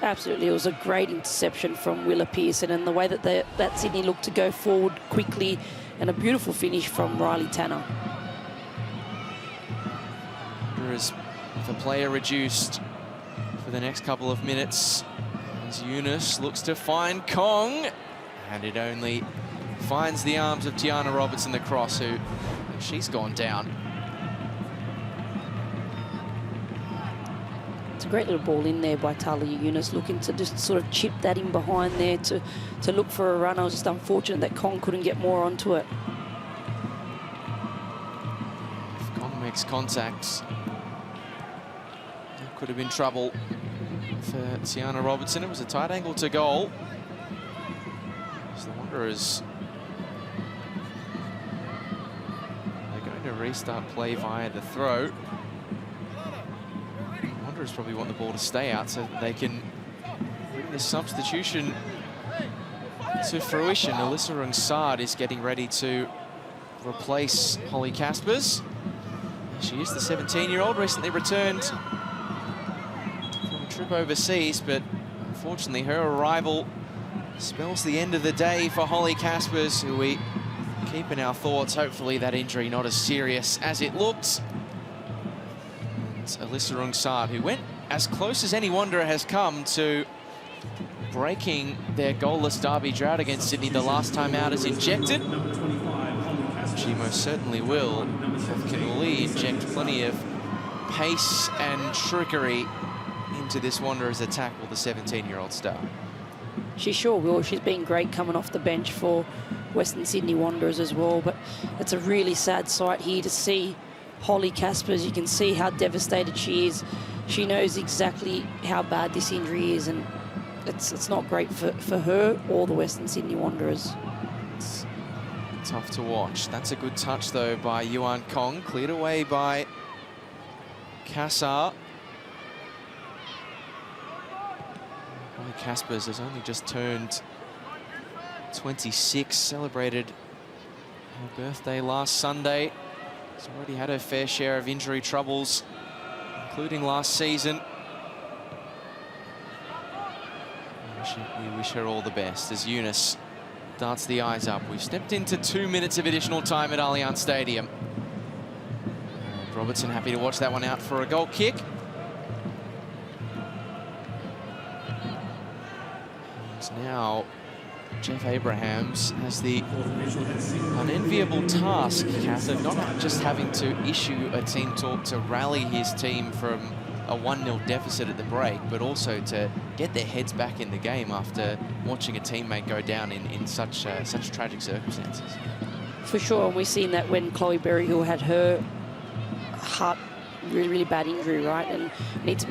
Absolutely, it was a great interception from Willa Pearson, and the way that that Sydney looked to go forward quickly, and a beautiful finish from Riley Tanner. As the player reduced for the next couple of minutes, as Eunice looks to find Kong, and it only finds the arms of Tiana Robertson, the cross, who she's gone down. It's a great little ball in there by Talia Yunus, looking to just sort of chip that in behind there to look for a run. It was just unfortunate that Kong couldn't get more onto it. If Kong makes contact, that could have been trouble for Tiana Robertson. It was a tight angle to goal. As the Wanderers, they're going to restart play via the throw. Wanderers probably want the ball to stay out so that they can bring the substitution to fruition. Alyssa Rungsard is getting ready to replace Holly Caspers. She is the 17-year-old, recently returned from a trip overseas, but unfortunately her arrival spells the end of the day for Holly Caspers, who we keep in our thoughts. Hopefully that injury not as serious as it looked. Alyssa Rungsard, who went as close as any Wanderer has come to breaking their goalless derby drought against Sydney the last time out, is injected. She most certainly will. Can Lee inject plenty of pace and trickery into this Wanderers attack will the 17-year-old star? She sure will. She's been great coming off the bench for Western Sydney Wanderers as well. But it's a really sad sight here to see Holly Caspers. You can see how devastated she is. She knows exactly how bad this injury is, and it's not great for her or the Western Sydney Wanderers. It's tough to watch. That's a good touch, though, by Yuan Kong. Cleared away by Cassar. Holly Caspers has only just turned 26, celebrated her birthday last Sunday. She's already had her fair share of injury troubles, including last season. We wish her all the best as Eunice darts the eyes up. We've stepped into 2 minutes of additional time at Allianz Stadium. And Robertson happy to watch that one out for a goal kick. And now Jeff Abrahams has the unenviable task, Kath, of not just having to issue a team talk to rally his team from a 1-0 deficit at the break, but also to get their heads back in the game after watching a teammate go down in such tragic circumstances. For sure, and we've seen that when Chloe Berryhill had her heart really bad injury, right? And we need to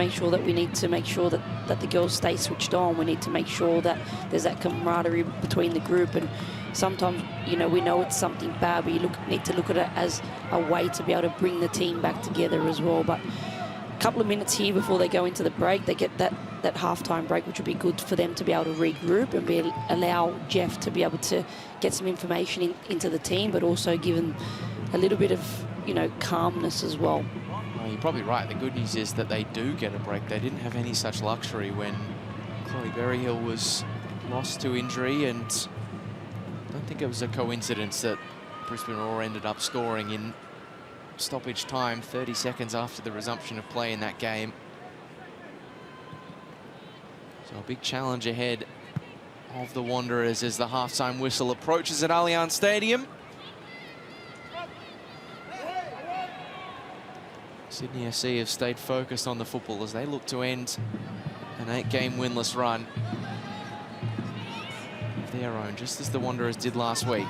make sure that the girls stay switched on. We need to make sure that there's that camaraderie between the group. And sometimes, you know, we know it's something bad, but you need to look at it as a way to be able to bring the team back together as well. But a couple of minutes here before they go into the break, they get that halftime break, which would be good for them to be able to regroup and allow Jeff to be able to get some information into the team, but also give them a little bit of, you know, calmness as well. Well, you're probably right. The good news is that they do get a break. They didn't have any such luxury when Chloe Berryhill was lost to injury, and I don't think it was a coincidence that Brisbane Roar ended up scoring in stoppage time 30 seconds after the resumption of play in that game. So a big challenge ahead of the Wanderers as the halftime whistle approaches at Allianz Stadium. Sydney FC have stayed focused on the football as they look to end an 8-game winless run of their own, just as the Wanderers did last week.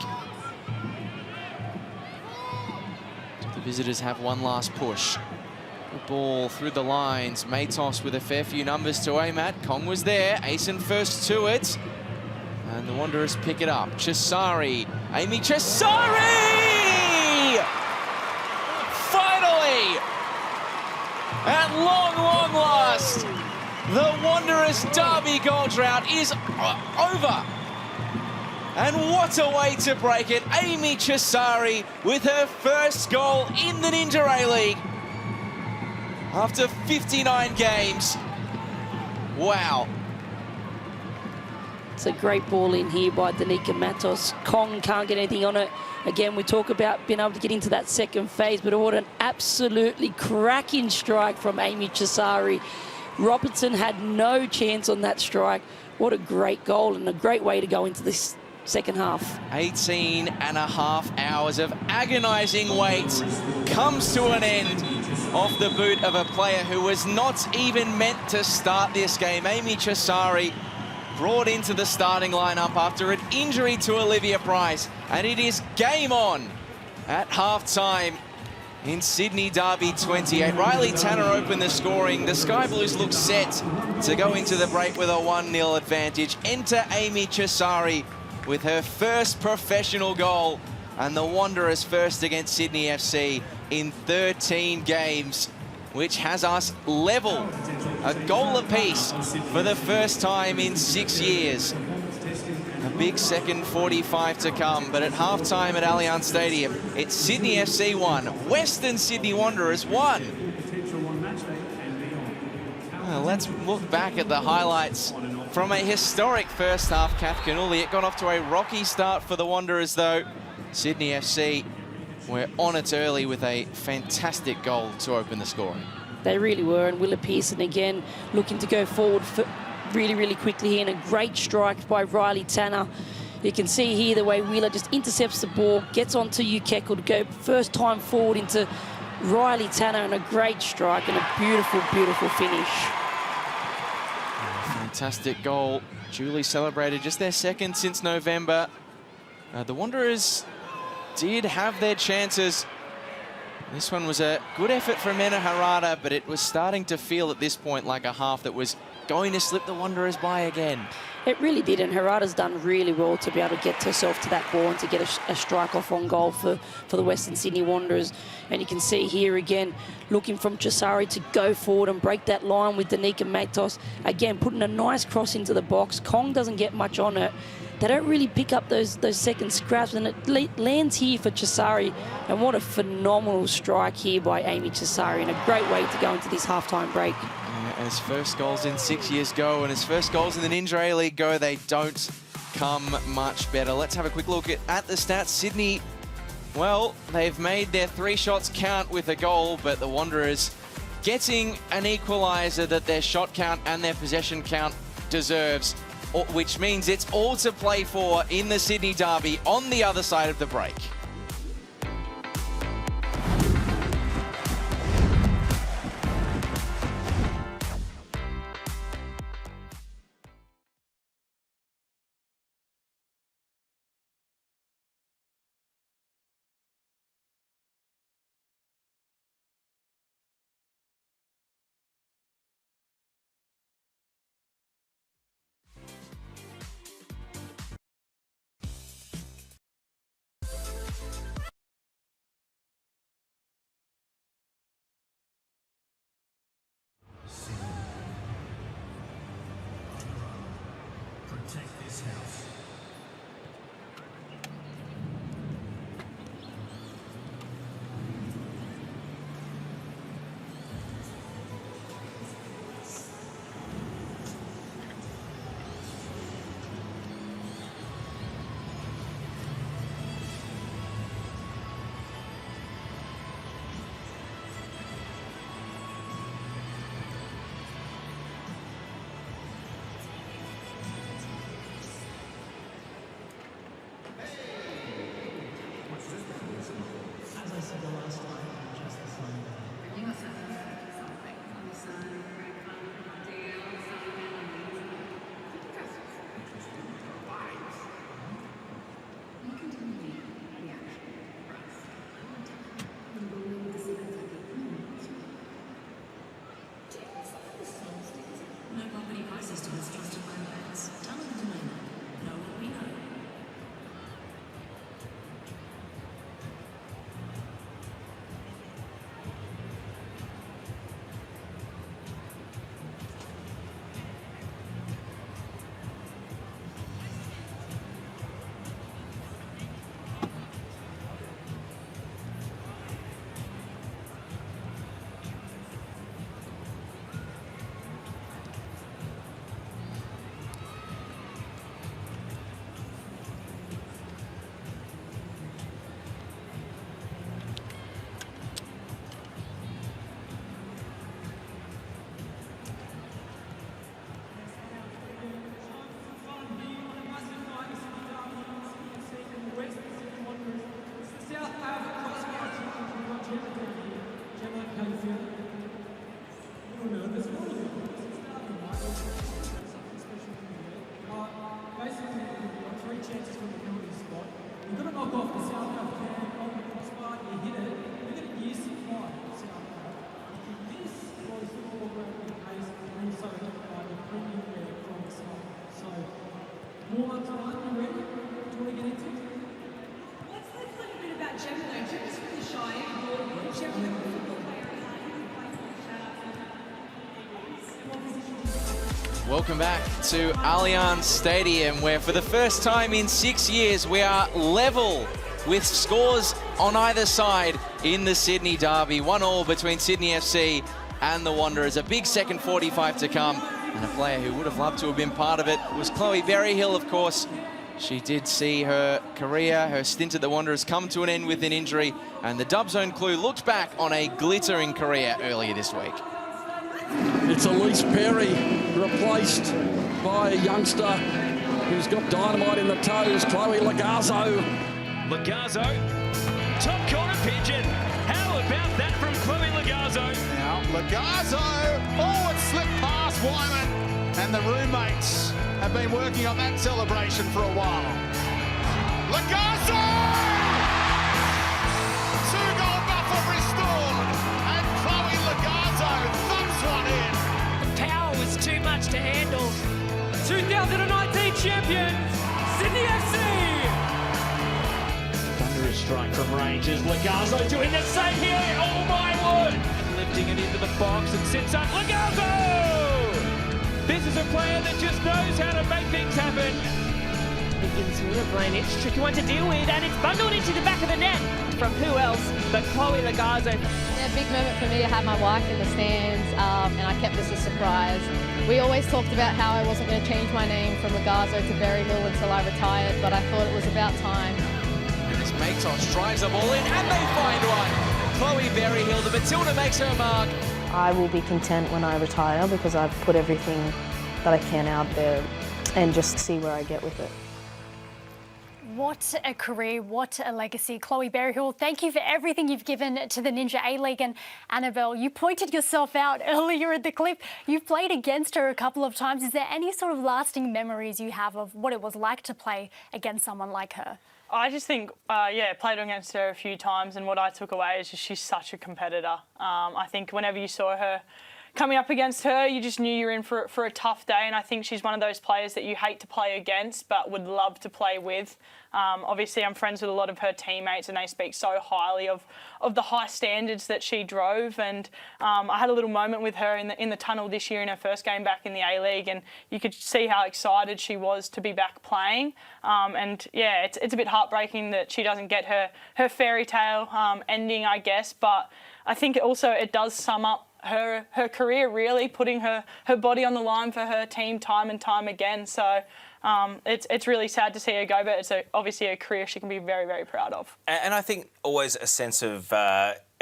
The visitors have one last push. The ball through the lines. Matos with a fair few numbers to aim at. Kong was there. Asen first to it. And the Wanderers pick it up. Chisari. Amy Chisari! Finally! At long last, the Wanderers derby goal drought is over. And what a way to break it. Amy Chisari with her first goal in the Ninja A-League after 59 games. Wow. It's a great ball in here by Danica Matos. Kong can't get anything on it. Again, we talk about being able to get into that second phase, but what an absolutely cracking strike from Amy Chisari. Robertson had no chance on that strike. What a great goal and a great way to go into this second half. 18 and a half hours of agonizing wait comes to an end off the boot of a player who was not even meant to start this game. Amy Chisari brought into the starting lineup after an injury to Olivia Price, and it is game on at half-time in Sydney Derby 28. Riley Tanner opened the scoring. The Sky Blues look set to go into the break with a 1-0 advantage. Enter Amy Chisari with her first professional goal, and the Wanderers first against Sydney FC in 13 games, which has us level, a goal apiece for the first time in 6 years. A big second 45 to come, but at halftime at Allianz Stadium, it's Sydney FC 1, Western Sydney Wanderers 1. Well, let's look back at the highlights from a historic first half, Kath Canuli. It got off to a rocky start for the Wanderers, though. Sydney FC were on it early with a fantastic goal to open the scoring. They really were, and Willa Pearson again looking to go forward really quickly here, and a great strike by Riley Tanner. You can see here the way Wheeler just intercepts the ball, gets onto Ukekel to go first time forward into Riley Tanner, and a great strike and a beautiful finish. Fantastic goal. Duly celebrated, just their second since November. The Wanderers did have their chances. This one was a good effort from Rado, but it was starting to feel at this point like a half that was going to slip the Wanderers by again. It really did, and Harada's done really well to be able to get herself to that ball and to get a strike off on goal for the Western Sydney Wanderers. And you can see here again, looking from Chisari to go forward and break that line with Danica Matos. Again, putting a nice cross into the box. Kong doesn't get much on it. They don't really pick up those second scraps, and it lands here for Chisari. And what a phenomenal strike here by Amy Chisari, and a great way to go into this halftime break. As first goals in 6 years go, and as first goals in the Ninja A-League go, they don't come much better. Let's have a quick look at the stats. Sydney, well, they've made their 3 shots count with a goal, but the Wanderers getting an equaliser that their shot count and their possession count deserves, which means it's all to play for in the Sydney Derby on the other side of the break. Protect this house. Welcome back to Allianz Stadium, where for the first time in 6 years we are level with scores on either side in the Sydney Derby. 1-1 between Sydney FC and the Wanderers. A big second 45 to come, and a player who would have loved to have been part of it was Chloe Berryhill, of course. She did see her career, her stint at the Wanderers come to an end with an injury, and the Dub Zone Clue looked back on a glittering career earlier this week. It's Elise Perry, replaced by a youngster who's got dynamite in the toes, Chloe Lagazzo. Lagazzo, top corner pigeon. How about that from Chloe Lagazzo? Now, Lagazzo, oh, it slipped past Wyman. And the roommates have been working on that celebration for a while. Lagazo! 2-goal buffer restored, and Chloe Lagazo thumps one in. The power was too much to handle. 2019 champions, Sydney FC. Thunderous strike from Rangers. Lagazo doing the same here. Oh my word! And lifting it into the box and sits up. Lagazo! This is a player that just knows how to make things happen. Begins with a brain. It's a tricky one to deal with, and it's bundled into the back of the net from who else but Chloe Lagazo. Yeah, big moment for me to have my wife in the stands, and I kept this a surprise. We always talked about how I wasn't going to change my name from Lagazo to Berryhill until I retired, but I thought it was about time. And as Matos drives the ball in, and they find one. Chloe Berryhill, the Matilda makes her mark. I will be content when I retire because I've put everything that I can out there and just see where I get with it. What a career, what a legacy. Chloe Berryhill, thank you for everything you've given to the Ninja A-League. And Annabelle, you pointed yourself out earlier in the clip. You've played against her a couple of times. Is there any sort of lasting memories you have of what it was like to play against someone like her? I just think, played against her a few times, and what I took away is just she's such a competitor. I think whenever you saw her coming up against her, you just knew you were in for a tough day, and I think she's one of those players that you hate to play against but would love to play with. Obviously, I'm friends with a lot of her teammates, and they speak so highly of the high standards that she drove. And I had a little moment with her in the tunnel this year in her first game back in the A-League, and you could see how excited she was to be back playing. It's a bit heartbreaking that she doesn't get her fairy tale ending, I guess. But I think it does sum up her career, really, putting her body on the line for her team time and time again. So it's really sad to see her go, but it's obviously a career she can be very, very proud of. And I think always a sense of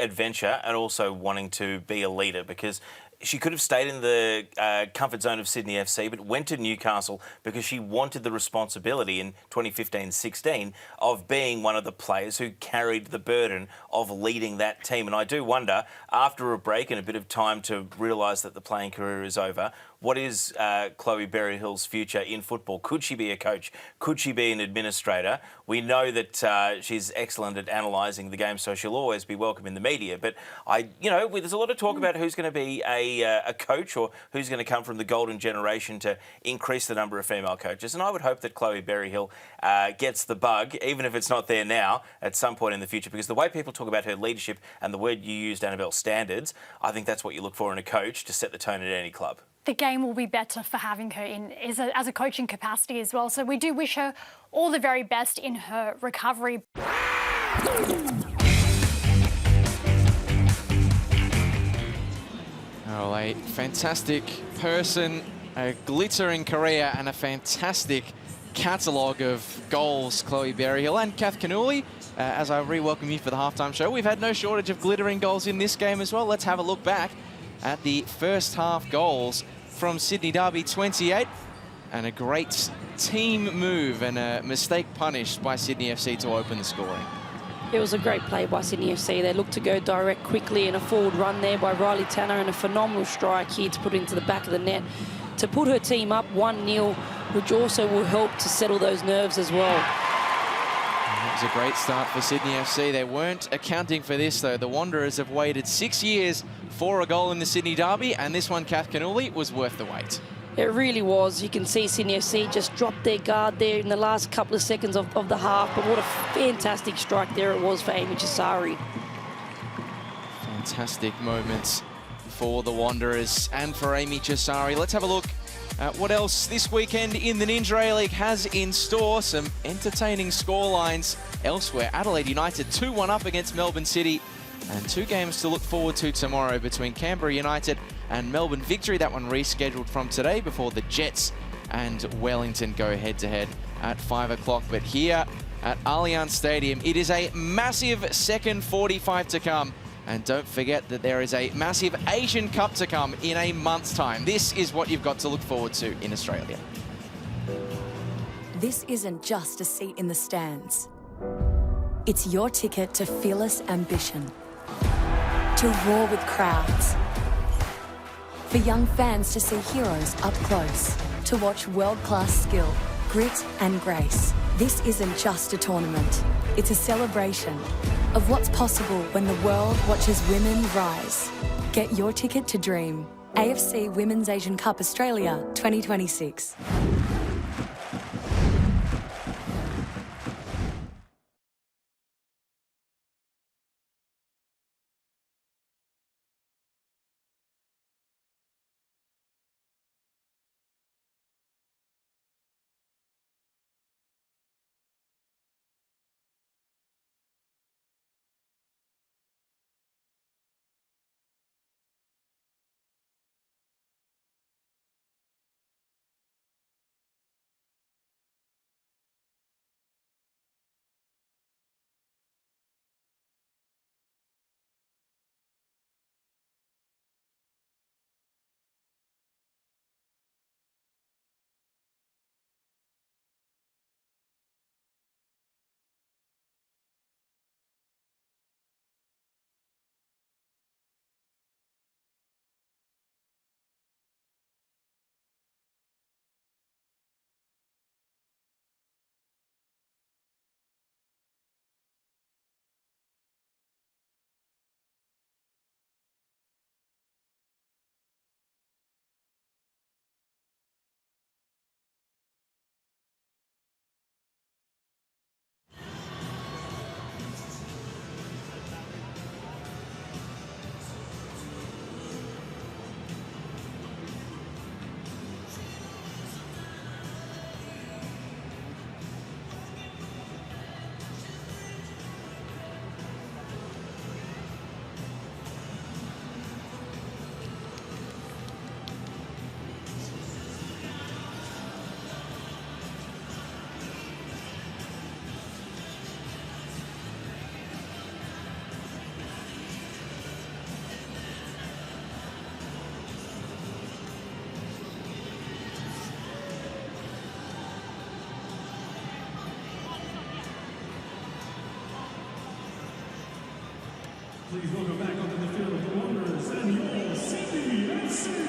adventure and also wanting to be a leader, because she could have stayed in the comfort zone of Sydney FC, but went to Newcastle because she wanted the responsibility in 2015-16 of being one of the players who carried the burden of leading that team. And I do wonder, after a break and a bit of time to realise that the playing career is over, what is Chloe Berryhill's future in football? Could she be a coach? Could she be an administrator? We know that she's excellent at analysing the game, so she'll always be welcome in the media. But there's a lot of talk about who's going to be a coach, or who's going to come from the golden generation to increase the number of female coaches. And I would hope that Chloe Berryhill gets the bug, even if it's not there now, at some point in the future, because the way people talk about her leadership and the word you used, Annabelle, standards, I think that's what you look for in a coach to set the tone at any club. The game will be better for having her in as a coaching capacity as well. So we do wish her all the very best in her recovery. Oh, a fantastic person, a glittering career, and a fantastic catalogue of goals, Chloe Berryhill and Kath Canuli. As I re-welcome you for the halftime show, we've had no shortage of glittering goals in this game as well. Let's have a look back at the first half goals from Sydney Derby 28, and a great team move and a mistake punished by Sydney FC to open the scoring. It was a great play by Sydney FC. They looked to go direct quickly, and a forward run there by Riley Tanner, and a phenomenal strike here to put into the back of the net to put her team up 1-0, which also will help to settle those nerves as well. It was a great start for Sydney FC. They weren't accounting for this, though. The Wanderers have waited 6 years for a goal in the Sydney Derby, and this one, Kath Canuli, was worth the wait. It really was. You can see Sydney FC just dropped their guard there in the last couple of seconds of the half, but what a fantastic strike there it was for Amy Chisari. Fantastic moments for the Wanderers and for Amy Chisari. Let's have a look at what else this weekend in the Ninja A-League has in store. Some entertaining scorelines elsewhere. Adelaide United 2-1 up against Melbourne City, and 2 games to look forward to tomorrow between Canberra United and Melbourne Victory. That one rescheduled from today before the Jets and Wellington go head-to-head at 5 o'clock. But here at Allianz Stadium, it is a massive second 45 to come. And don't forget that there is a massive Asian Cup to come in a month's time. This is what you've got to look forward to in Australia. This isn't just a seat in the stands. It's your ticket to fearless ambition, to roar with crowds, For young fans to see heroes up close, to watch world-class skill, grit and grace. This isn't just a tournament. It's a celebration of what's possible when the world watches women rise. Get your ticket to Dream. AFC Women's Asian Cup Australia 2026. Please welcome back onto the field of the Wanderers and your Sydney FC.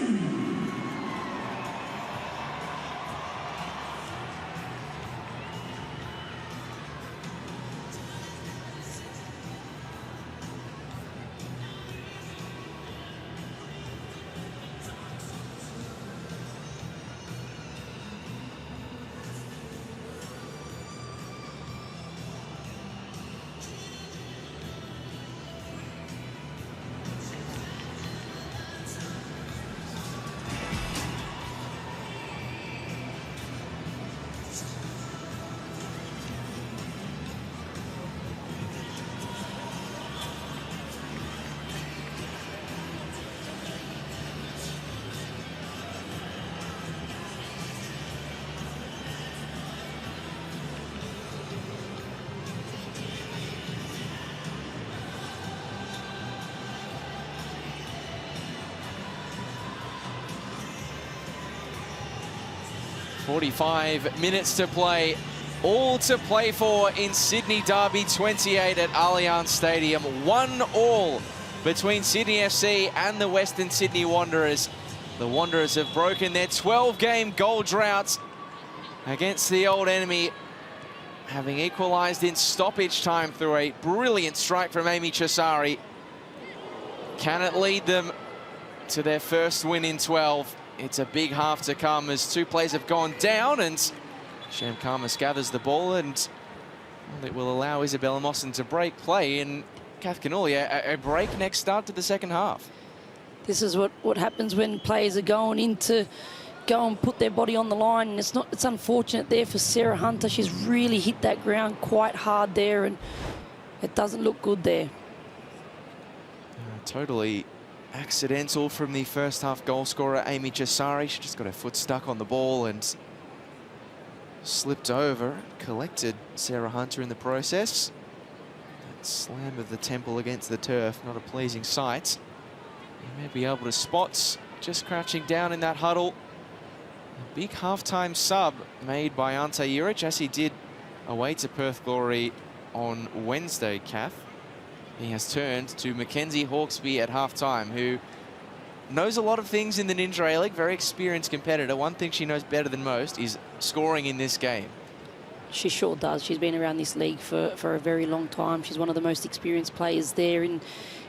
.45 minutes to play, all to play for in Sydney Derby 28 at Allianz Stadium. 1-1 between Sydney FC and the Western Sydney Wanderers. The Wanderers have broken their 12-game goal drought against the old enemy, having equalised in stoppage time through a brilliant strike from Amy Chisari. Can it lead them to their first win in 12? It's a big half to come as two players have gone down, and Sham Karmas gathers the ball, and well, it will allow Isabella Mawson to break play, and Kath Canoli a breakneck start to the second half. This is what happens when players are going in to go and put their body on the line, and it's unfortunate there for Sarah Hunter. She's really hit that ground quite hard there, and it doesn't look good there. Totally accidental from the first half goal scorer Amy Chisari. She just got her foot stuck on the ball and slipped over, collected Sarah Hunter in the process. That slam of the temple against the turf, not a pleasing sight. You may be able to spot, just crouching down in that huddle, a big halftime sub made by Ante Juric, as he did away to Perth Glory on Wednesday, Kath. He has turned to Mackenzie Hawkesby at halftime, who knows a lot of things in the Ninja A-League, very experienced competitor. One thing she knows better than most is scoring in this game. She sure does. She's been around this league for a very long time. She's one of the most experienced players there in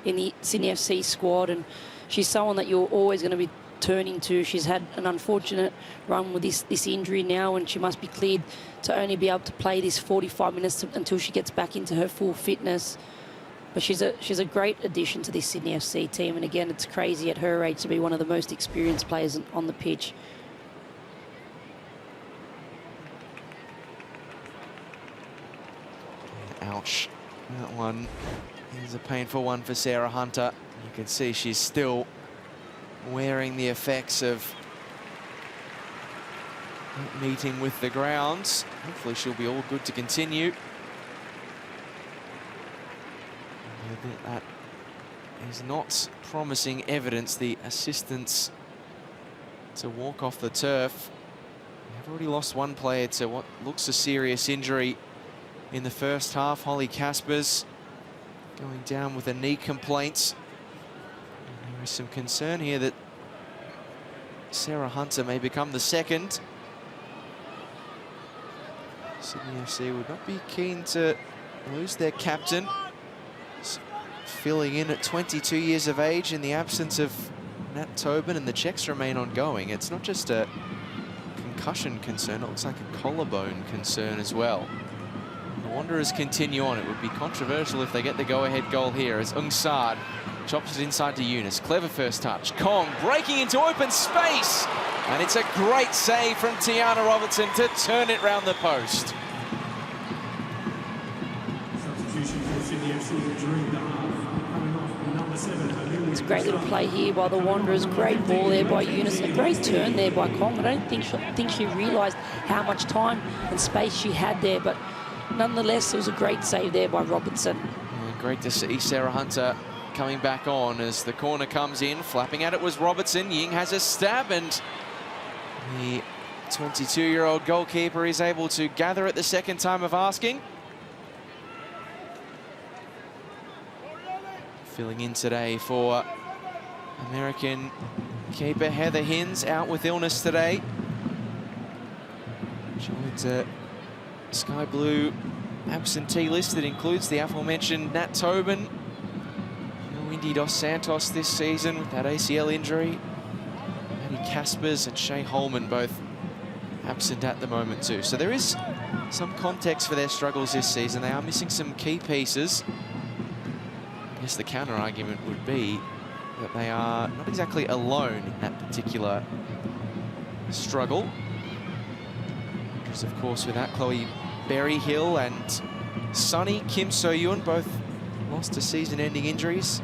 the Sydney FC squad, and she's someone that you're always going to be turning to. She's had an unfortunate run with this injury now, and she must be cleared to only be able to play this 45 minutes until she gets back into her full fitness. But she's a great addition to this Sydney FC team, and again, it's crazy at her age to be one of the most experienced players on the pitch. Ouch. That one is a painful one for Sarah Hunter. You can see she's still wearing the effects of that meeting with the grounds. Hopefully she'll be all good to continue. That is not promising evidence. The assistance to walk off the turf. They've already lost one player to what looks a serious injury in the first half. Holly Caspers going down with a knee complaint. And there is some concern here that Sarah Hunter may become the second. Sydney FC would not be keen to lose their captain. Filling in at 22 years of age in the absence of Nat Tobin, and the checks remain ongoing. It's not just a concussion concern, it looks like a collarbone concern as well. The Wanderers continue on. It would be controversial if they get the go-ahead goal here as Ung Saad chops it inside to Eunice. Clever first touch. Kong breaking into open space. And it's a great save from Tiana Robertson to turn it round the post. Substitution for Sydney FC during the half. Coming off number 7. It's a great little play here by the Wanderers. Great ball there by Eunice. A great turn there by Kong. I don't think she realised how much time and space she had there, but nonetheless, it was a great save there by Robertson. And great to see Sarah Hunter coming back on as the corner comes in. Flapping at it was Robertson. Ying has a stab, and the 22-year-old goalkeeper is able to gather at the second time of asking. Filling in today for American keeper Heather Hinds, out with illness today. Joined Sky Blue absentee list that includes the aforementioned Nat Tobin. No Indy Dos Santos this season with that ACL injury. Maddie Caspers and Shay Holman both absent at the moment too. So there is some context for their struggles this season. They are missing some key pieces. I guess the counter argument would be that they are not exactly alone in that particular struggle. Because of course with that, Chloe Berryhill and Sunny Kim So-yoon both lost to season-ending injuries.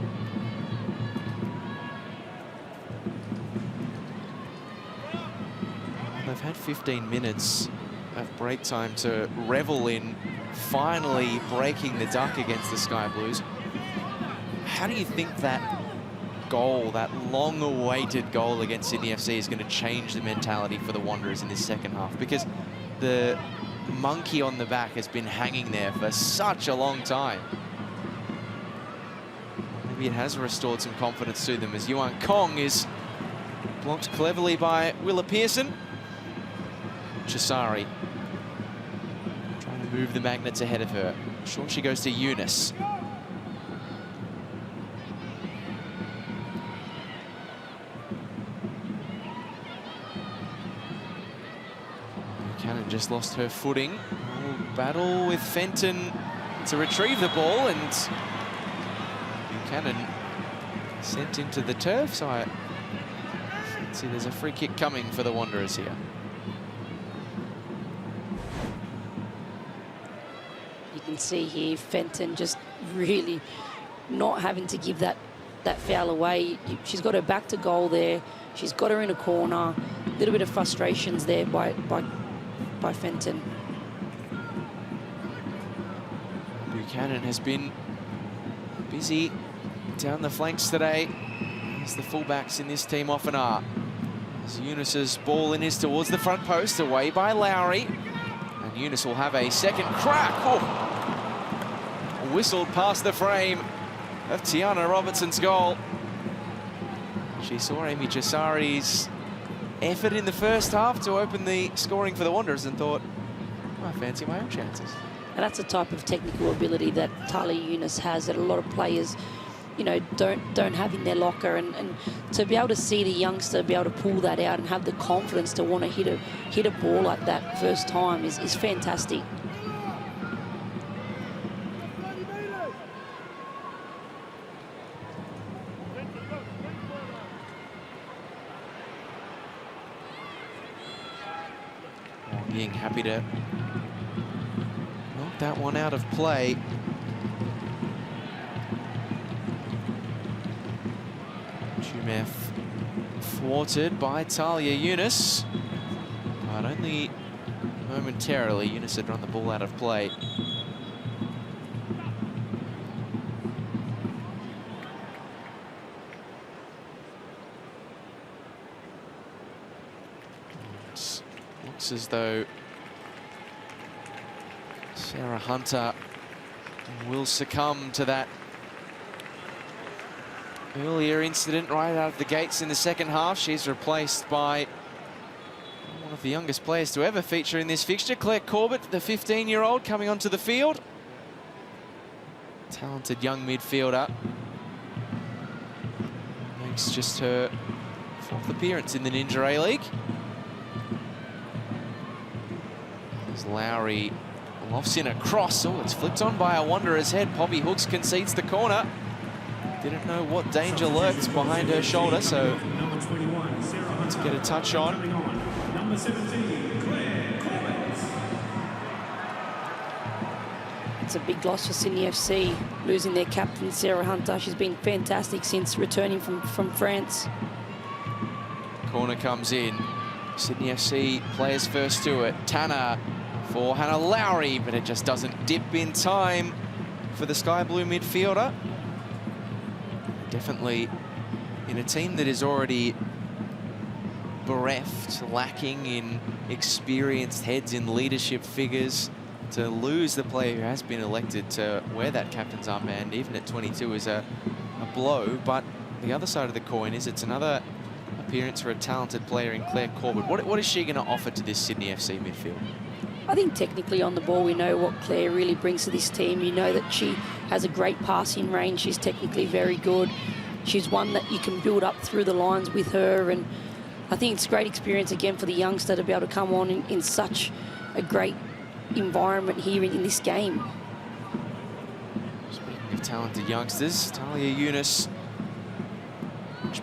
They've had 15 minutes of break time to revel in finally breaking the duck against the Sky Blues. How do you think that goal, that long-awaited goal against Sydney FC, is going to change the mentality for the Wanderers in this second half? Because the monkey on the back has been hanging there for such a long time. Maybe it has restored some confidence to them as Yuan Kong is blocked cleverly by Willa Pearson. Chisari trying to move the magnets ahead of her. Short she goes to Eunice. Buchanan just lost her footing. Battle with Fenton to retrieve the ball, and Buchanan sent into the turf, so I see there's a free kick coming for the Wanderers here. You can see here Fenton just really not having to give that foul away. She's got her back to goal there. She's got her in a corner. A little bit of frustrations there by Fenton. Buchanan has been busy down the flanks today, as the fullbacks in this team often are. As Eunice's ball in is towards the front post, away by Lowry. And Eunice will have a second crack. Oh. Whistled past the frame of Tiana Robertson's goal. She saw Amy Chisari's effort in the first half to open the scoring for the Wanderers and thought, I fancy my own chances. And that's a type of technical ability that Talia Yunus has that a lot of players, you know, don't have in their locker, and to be able to see the youngster be able to pull that out and have the confidence to want to hit a ball like that first time is fantastic. Ying happy to knock that one out of play. Chumef thwarted by Talia Yunus, but only momentarily. Yunus had run the ball out of play. It looks as though Sarah Hunter will succumb to that earlier incident right out of the gates in the second half. She's replaced by one of the youngest players to ever feature in this fixture, Claire Corbett, the 15-year-old coming onto the field. Talented young midfielder. Makes just her 4th appearance in the Ninja A-League. As Lowry lofts in a cross. Oh, it's flipped on by a Wanderer's head. Poppy Hooks concedes the corner. Didn't know what danger lurked behind her shoulder, so to get a touch on. Number 17, Claire Corbett. It's a big loss for Sydney FC, losing their captain, Sarah Hunter. She's been fantastic since returning from France. Corner comes in. Sydney FC players first to it. Tanner for Hannah Lowry, but it just doesn't dip in time for the sky blue midfielder. Definitely in a team that is already bereft, lacking in experienced heads in leadership figures, to lose the player who has been elected to wear that captain's armband, even at 22, is a blow. But the other side of the coin is it's another appearance for a talented player in Claire Corbett. What is she going to offer to this Sydney FC midfield? I think technically on the ball, we know what Claire really brings to this team. You know that she has a great passing range. She's technically very good. She's one that you can build up through the lines with her. And I think it's a great experience again for the youngster to be able to come on in such a great environment here in this game. Speaking of talented youngsters, Talia Yunus.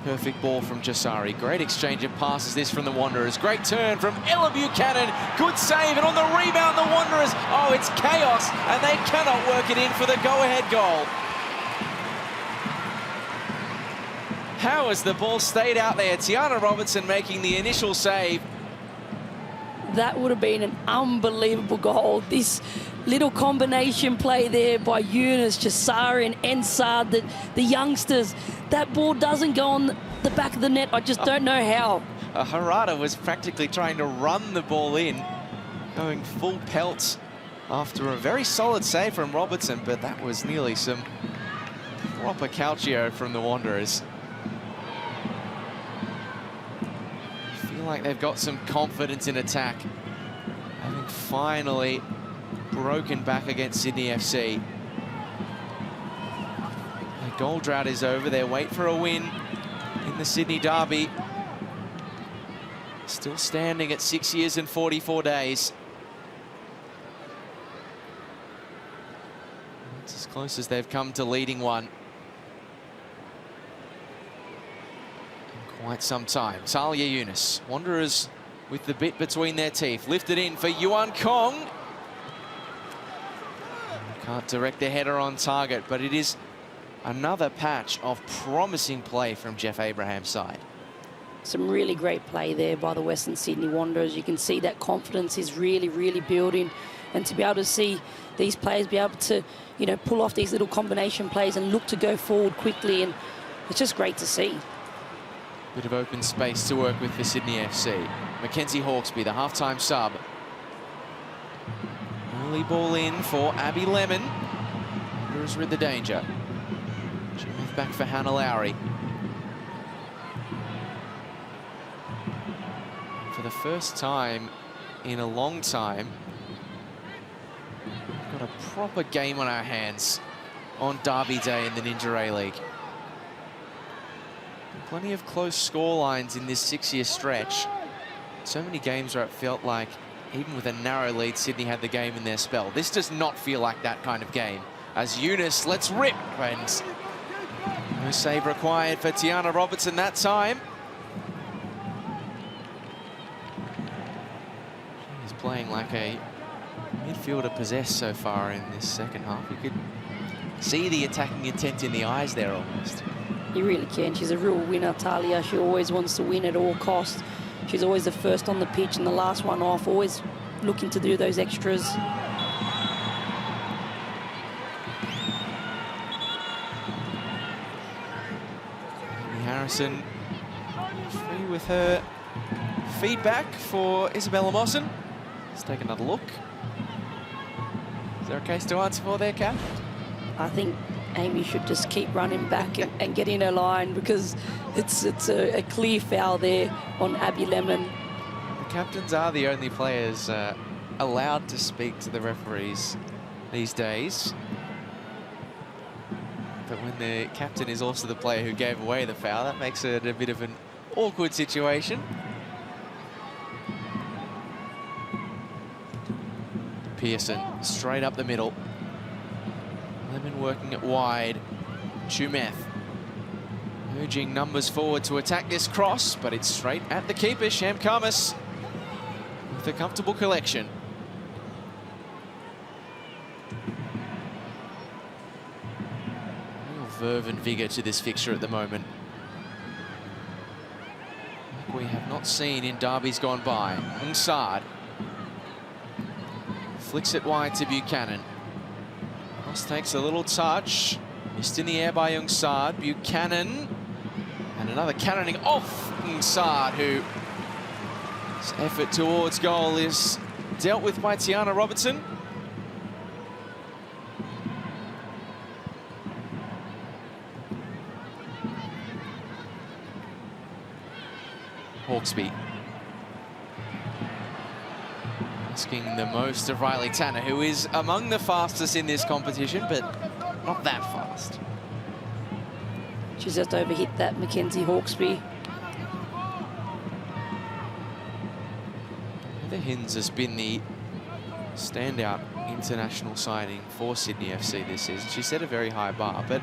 Perfect ball from Chisari. Great exchange of passes this from the Wanderers. Great turn from Ella Buchanan. Good save, and on the rebound the Wanderers. Oh, it's chaos, and they cannot work it in for the go-ahead goal. How has the ball stayed out there? Tiana Robertson making the initial save. That would have been an unbelievable goal. This little combination play there by Yunus, Chisari and Ensard, the youngsters. That ball doesn't go on the back of the net. I just don't know how. Rado was practically trying to run the ball in, going full pelt after a very solid save from Robertson, but that was nearly some proper calcio from the Wanderers. I feel like they've got some confidence in attack, having finally broken back against Sydney FC. The goal drought is over. They wait for a win in the Sydney derby. Still standing at 6 years and 44 days. It's as close as they've come to leading one in quite some time. Talia Yunus, Wanderers with the bit between their teeth. Lifted in for Yuan Kong. Can't direct the header on target, but it is another patch of promising play from Jeff Abraham's side. Some really great play there by the Western Sydney Wanderers. You can see that confidence is really, really building. And to be able to see these players be able to, you know, pull off these little combination plays and look to go forward quickly. And it's just great to see. Bit of open space to work with for Sydney FC. Mackenzie Hawkesby, the halftime sub. Early ball in for Abby Lemon. Wanderers rid the danger. Back for Hannah Lowry. for the first time in a long time, we've got a proper game on our hands on Derby Day in the Ninja A-League. Plenty of close score lines in this 6-year stretch. So many games where it felt like, even with a narrow lead, Sydney had the game in their spell. This does not feel like that kind of game. As Eunice lets rip, and no save required for Tiana Robertson that time. She's playing like a midfielder possessed so far in this second half. You could see the attacking intent in the eyes there almost. You really can. She's a real winner, Talia. She always wants to win at all costs. She's always the first on the pitch and the last one off, always looking to do those extras. Harrison free with her feedback for Isabella Mawson. Let's take another look. Is there a case to answer for there, Cap? I think Amy should just keep running back and get in her line, because it's a clear foul there on Abby Lemon. The captains are the only players allowed to speak to the referees these days. But when the captain is also the player who gave away the foul, that makes it a bit of an awkward situation. Pearson straight up the middle. Lemon working it wide. Chumeth urging numbers forward to attack this cross, but it's straight at the keeper, Sham Kamas, with a comfortable collection. Real verve and vigour to this fixture at the moment, like we have not seen in derbies gone by. Ungsad flicks it wide to Buchanan. Cross takes a little touch. Missed in the air by Ungsad. Buchanan. And another cannoning off Ungsad, whose effort towards goal is dealt with by Tiana Robertson. Hawkesby asking the most of Riley Tanner, who is among the fastest in this competition, but not that fast. She's just overhit that Mackenzie Hawkesby. Heather Hinds has been the standout international signing for Sydney FC this season. She set a very high bar, but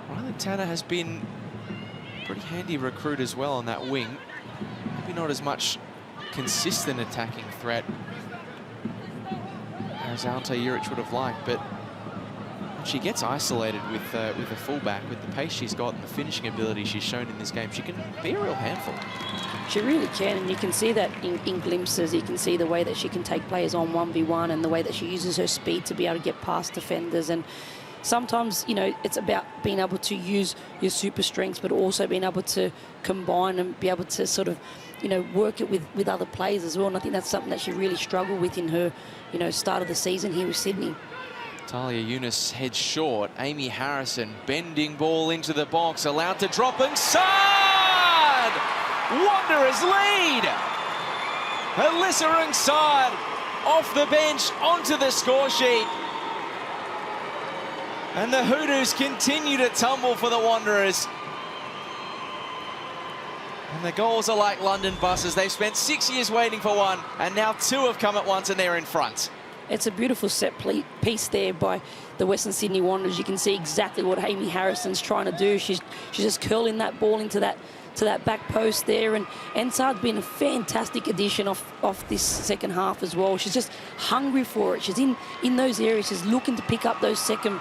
Riley Tanner has been a pretty handy recruit as well on that wing. Maybe not as much consistent attacking threat as Ante Juric would have liked, but when she gets isolated with a fullback, with the pace she's got and the finishing ability she's shown in this game, she can be a real handful. She really can, and you can see that in glimpses. You can see the way that she can take players on 1v1 and the way that she uses her speed to be able to get past defenders. And sometimes, you know, it's about being able to use your super strengths, but also being able to combine and be able to sort of, you know, work it with other players as well. And I think that's something that she really struggled with in her, you know, start of the season here with Sydney. Talia Eunice heads short. Amy Harrison bending ball into the box, allowed to drop inside. Wanderers lead. Alyssa Ungsad off the bench onto the score sheet. And the Hoodoos continue to tumble for the Wanderers. And the goals are like London buses. They've spent 6 years waiting for one, and now two have come at once and they're in front. It's a beautiful set piece there by the Western Sydney Wanderers. You can see exactly what Amy Harrison's trying to do. She's just curling that ball into that back post there, and Ensad's been a fantastic addition off this second half as well. She's just hungry for it. She's in those areas. She's looking to pick up those second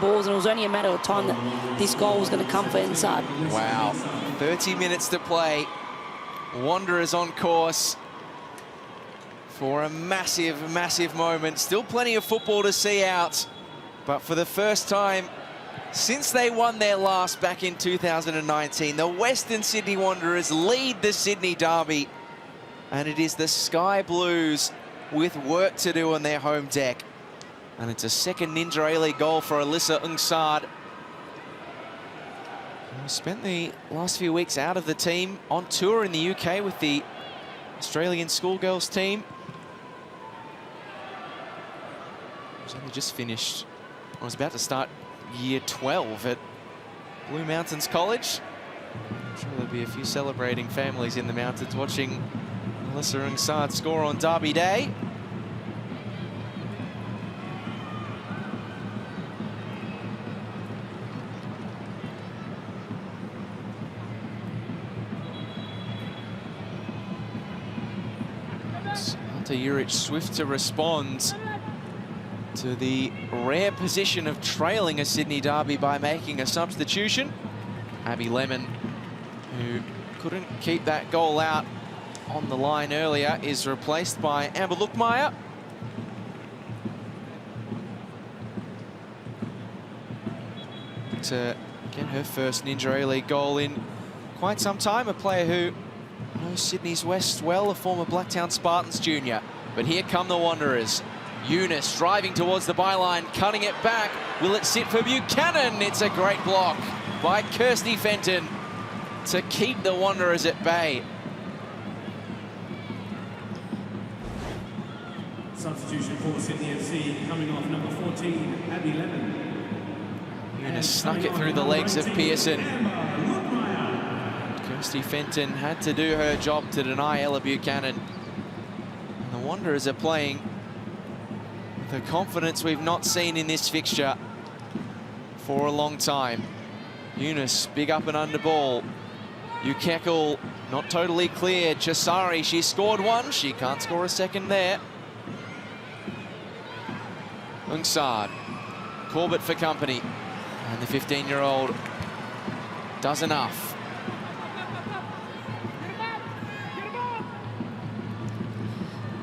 balls, and it was only a matter of time that this goal was going to come for Ensad. Wow, 30 minutes to play. Wanderers on course for a massive, massive moment. Still plenty of football to see out, but for the first time since they won their last back in 2019, the Western Sydney Wanderers lead the Sydney Derby, and it is the Sky Blues with work to do on their home deck. And it's a second Ninja A-League goal for Alyssa Ungsad, who spent the last few weeks out of the team on tour in the UK with the Australian schoolgirls team. Who's only just finished, I was about to start year 12 at Blue Mountains College. I'm sure there'll be a few celebrating families in the mountains watching Melissa Ungsard score on Derby Day. Juric swift to respond to the rare position of trailing a Sydney derby by making a substitution. Abby Lemon, who couldn't keep that goal out on the line earlier, is replaced by Amber Luchtmeijer. To get her first Ninja A-League goal in quite some time, a player who knows Sydney's West well, a former Blacktown Spartans junior. But here come the Wanderers. Eunice driving towards the byline, cutting it back. Will it sit for Buchanan? It's a great block by Kirsty Fenton to keep the Wanderers at bay. Substitution for Sydney FC, coming off number 14, Abby Lemon. Eunice snuck it through the legs of Pearson. Kirsty Fenton had to do her job to deny Ella Buchanan. And the Wanderers are playing with a confidence we've not seen in this fixture for a long time. Eunice, big up and under ball. Ukekel, not totally clear. Chisari, she scored one. She can't score a second there. Ungsard, Corbett for company. And the 15-year-old does enough.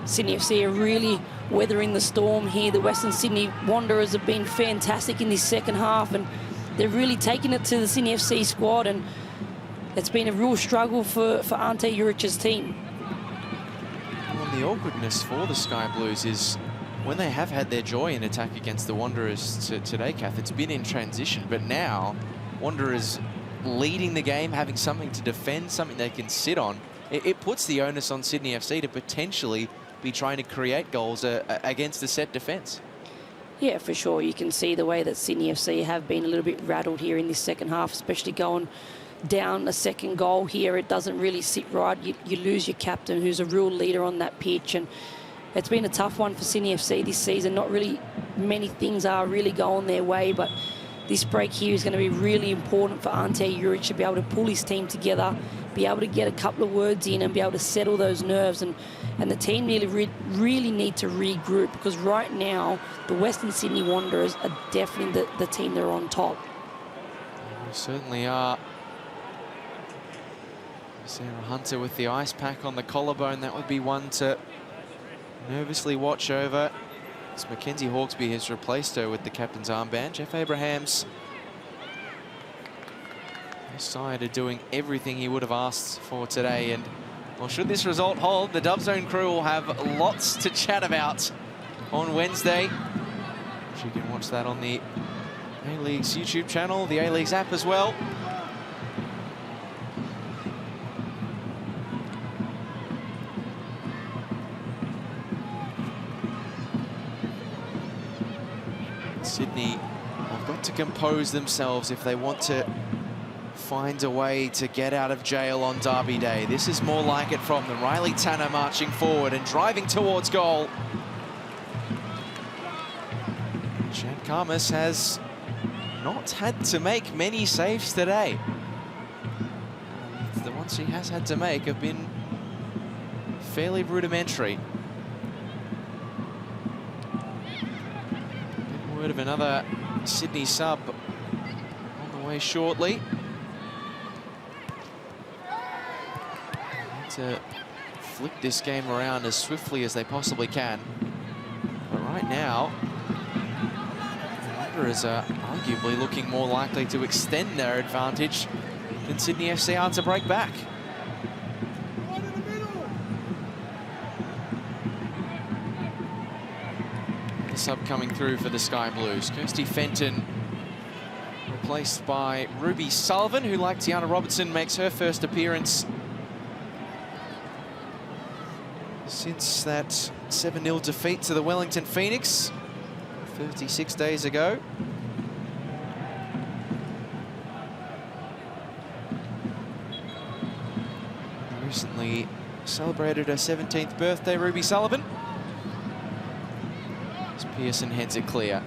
Sydney FC are really weathering the storm here. The Western Sydney Wanderers have been fantastic in this second half, and they're really taking it to the Sydney FC squad, and it's been a real struggle for Ante Juric's team. Well, the awkwardness for the Sky Blues is when they have had their joy in attack against the Wanderers today, Kath, it's been in transition, but now Wanderers leading the game, having something to defend, something they can sit on. It puts the onus on Sydney FC to potentially be trying to create goals against the set defence. Yeah, for sure. You can see the way that Sydney FC have been a little bit rattled here in this second half, especially going down a second goal here. It doesn't really sit right. You lose your captain, who's a real leader on that pitch, and it's been a tough one for Sydney FC this season. Not really many things are really going their way, but this break here is going to be really important for Ante Juric to be able to pull his team together, be able to get a couple of words in and be able to settle those nerves. And the team really need to regroup, because right now the Western Sydney Wanderers are definitely the team that are on top. They certainly are. Sarah Hunter with the ice pack on the collarbone. That would be one to nervously watch over. As Mackenzie Hawkesby has replaced her with the captain's armband. Jeff Abrahams, his side are doing everything he would have asked for today. And well, should this result hold, the Dub Zone crew will have lots to chat about on Wednesday. You can watch that on the A-League's YouTube channel, the A-League's app as well. Sydney have got to compose themselves if they want to find a way to get out of jail on Derby Day. This is more like it from them. Riley Tanner marching forward and driving towards goal. Jan Karmas has not had to make many saves today. The ones she has had to make have been fairly rudimentary. Word of another Sydney sub on the way shortly. Need to flip this game around as swiftly as they possibly can. But right now, the Wanderers are arguably looking more likely to extend their advantage than Sydney FC are to break back. Sub coming through for the Sky Blues. Kirsty Fenton replaced by Ruby Sullivan, who, like Tiana Robertson, makes her first appearance since that 7-0 defeat to the Wellington Phoenix 36 days ago. Recently celebrated her 17th birthday, Ruby Sullivan. As Pearson heads it clear.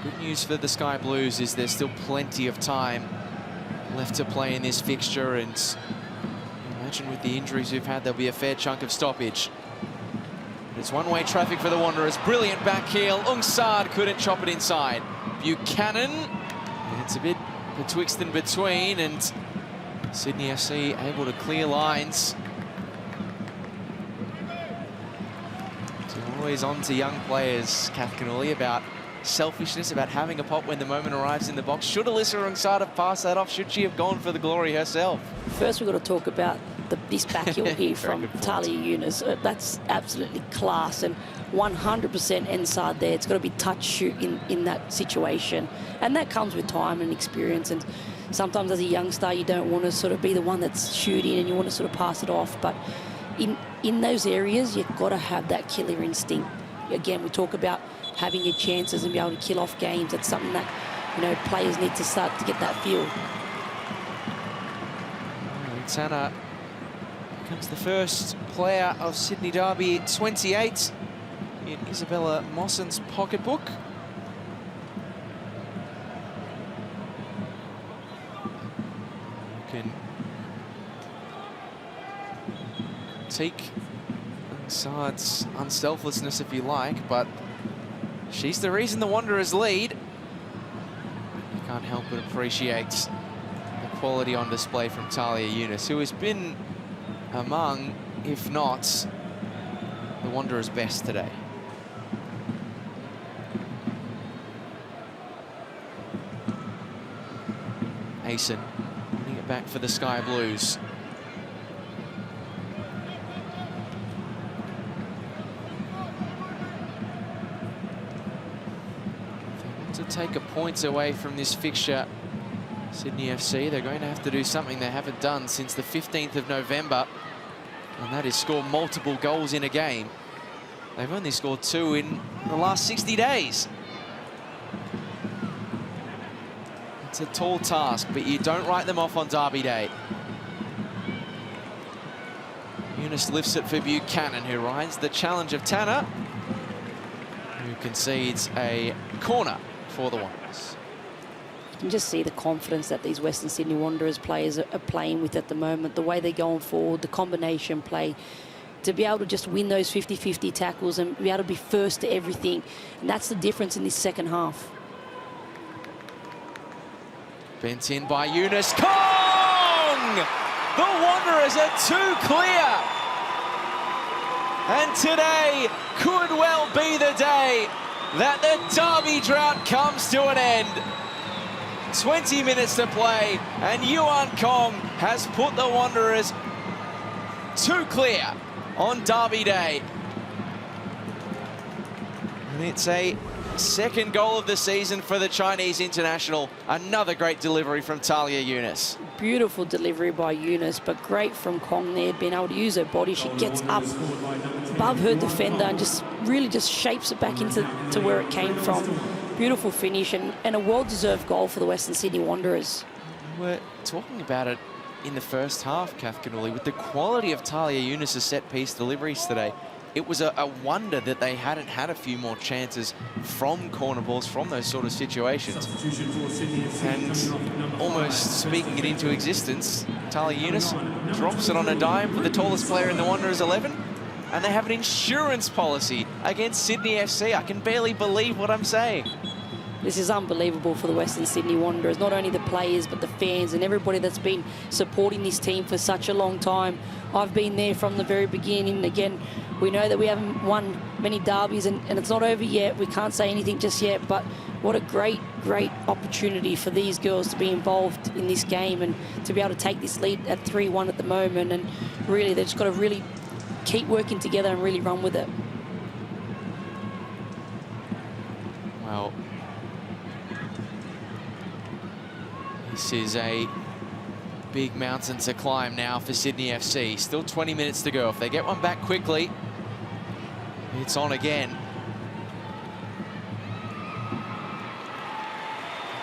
Good news for the Sky Blues is there's still plenty of time left to play in this fixture, and imagine with the injuries we've had, there'll be a fair chunk of stoppage. It's one-way traffic for the Wanderers. Brilliant back heel. Ungsad couldn't chop it inside. Buchanan, it's a bit betwixt and between, and Sydney FC able to clear lines. So always on to young players, Kath Canuli, about selfishness, about having a pop when the moment arrives in the box. Should Alyssa Ungsad have passed that off? Should she have gone for the glory herself? First, we've got to talk about this back heel here from Talia Yunus. That's absolutely class, and 100% inside there. It's got to be touch shoot in that situation, and that comes with time and experience. And sometimes as a young star, you don't want to sort of be the one that's shooting, and you want to sort of pass it off. But in those areas, you've got to have that killer instinct. Again, we talk about having your chances and be able to kill off games. That's something that, you know, players need to start to get that feel. Tanner becomes the first player of Sydney Derby 28 in Isabella Mosson's pocketbook. You can take Ungsad's unselflessness if you like, but she's the reason the Wanderers lead. You can't help but appreciate the quality on display from Talia Yunus, who has been among, if not, the Wanderers' best today. Asen winning it back for the Sky Blues. To take a point away from this fixture, Sydney FC, they're going to have to do something they haven't done since the 15th of November, and that is score multiple goals in a game. They've only scored 2 in the last 60 days. It's a tall task, but you don't write them off on Derby Day. Yunus lifts it for Buchanan, who rides the challenge of Tanner, who concedes a corner for the Wanderers. You can just see the confidence that these Western Sydney Wanderers players are playing with at the moment, the way they're going forward, the combination play, to be able to just win those 50-50 tackles and be able to be first to everything. And that's the difference in this second half. Bent in by Yunus. Kong! The Wanderers are too clear. And today could well be the day that the Derby drought comes to an end. 20 minutes to play, and Yuan Kong has put the Wanderers too clear on Derby Day. And it's a second goal of the season for the Chinese international. Another great delivery from Talia Yunus. Beautiful delivery by Yunus, but great from Kong there, being able to use her body. She gets up above her defender and just really just shapes it back into where it came from. Beautiful finish and a well-deserved goal for the Western Sydney Wanderers. We're talking about it in the first half, Kath Canuli, with the quality of Talia Yunus' set-piece deliveries today. It was a wonder that they hadn't had a few more chances from corner balls, from those sort of situations. And almost speaking it into existence, Talia Yunus drops it on a dime for the tallest player in the Wanderers 11. And they have an insurance policy against Sydney FC. I can barely believe what I'm saying. This is unbelievable for the Western Sydney Wanderers. Not only the players, but the fans and everybody that's been supporting this team for such a long time. I've been there from the very beginning. Again, we know that we haven't won many derbies and it's not over yet. We can't say anything just yet, but what a great, great opportunity for these girls to be involved in this game and to be able to take this lead at 3-1 at the moment. And really, they've just got to really keep working together and really run with it. Well, this is a big mountain to climb now for Sydney FC. Still 20 minutes to go. If they get one back quickly, it's on again.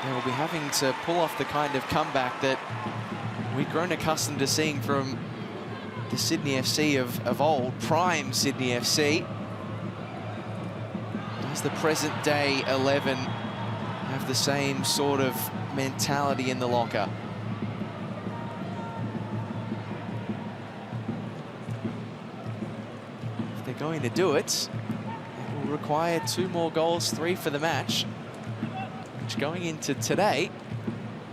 They will be having to pull off the kind of comeback that we've grown accustomed to seeing from the Sydney FC of old, prime Sydney FC. Does the present day 11 have the same sort of mentality in the locker? If they're going to do it, it will require 2 more goals, 3 for the match, which going into today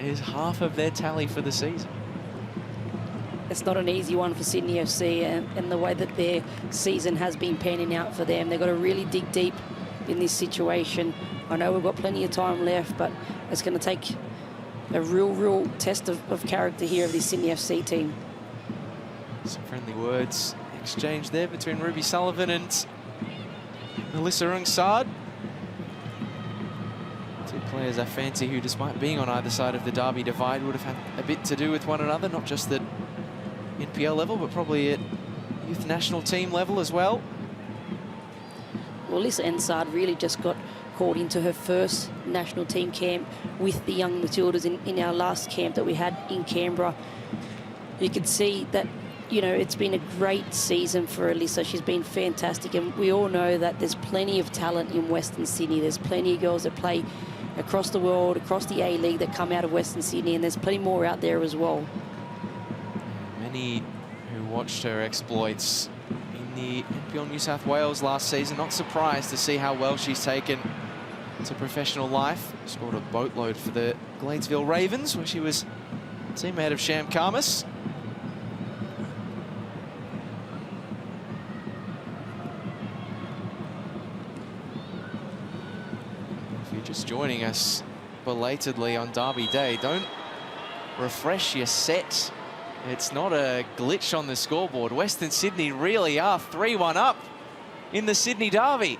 is half of their tally for the season. It's not an easy one for Sydney FC, and the way that their season has been panning out for them. They've got to really dig deep in this situation. I know we've got plenty of time left, but it's going to take a real test of character here of this Sydney FC team. Some friendly words exchanged there between Ruby Sullivan and Melissa Rungsard. Two players I fancy who, despite being on either side of the Derby divide, would have had a bit to do with one another, not just at NPL level, but probably at youth national team level as well. Well, Lisa Ensard really just got called into her first national team camp with the young Matildas in our last camp that we had in Canberra. You could see that, you know, it's been a great season for Alyssa. She's been fantastic, and we all know that there's plenty of talent in Western Sydney. There's plenty of girls that play across the world, across the A-League, that come out of Western Sydney, and there's plenty more out there as well. Many who watched her exploits in the NPL New South Wales last season, not surprised to see how well she's taken to professional life. Scored a boatload for the Gladesville Ravens, where she was teammate of Sham Karmas. If you're just joining us belatedly on Derby Day, don't refresh your set. It's not a glitch on the scoreboard. Western Sydney really are 3-1 up in the Sydney Derby.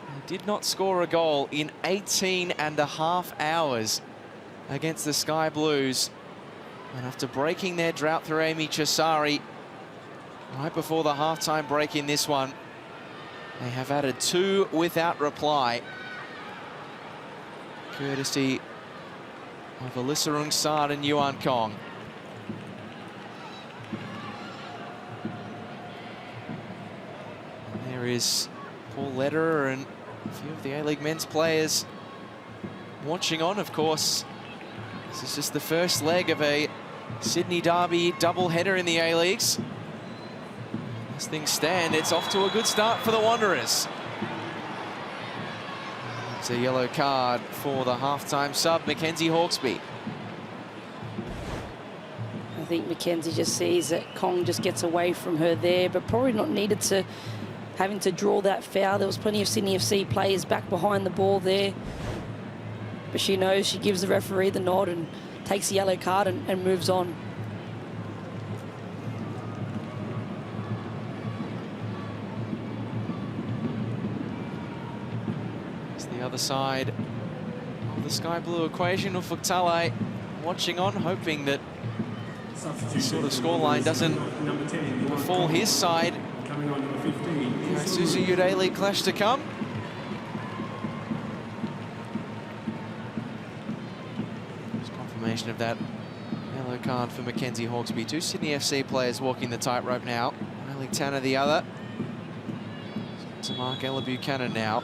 They did not score a goal in 18.5 hours against the Sky Blues. And after breaking their drought through Amy Chisari right before the halftime break in this one, they have added 2 without reply, courtesy of Alyssa Rungsard and Yuan Kong. And there is Paul Lederer and a few of the A-League men's players watching on, of course. This is just the first leg of a Sydney Derby double-header in the A-Leagues. As things stand, it's off to a good start for the Wanderers. It's a yellow card for the halftime sub, Mackenzie Hawkesby. I think Mackenzie just sees that Kong just gets away from her there, but probably not needed to having to draw that foul. There was plenty of Sydney FC players back behind the ball there. But she knows, she gives the referee the nod and takes the yellow card and moves on. Other side of the sky blue equation, Ufuk Talay watching on, hoping that this sort of scoreline doesn't befall his side. Susie Youth A-League clash to come. There's confirmation of that yellow card for Mackenzie Hawkesby. 2 Sydney FC players walking the tightrope now. A-League Tanner the other. To Mark Ella Buchanan now.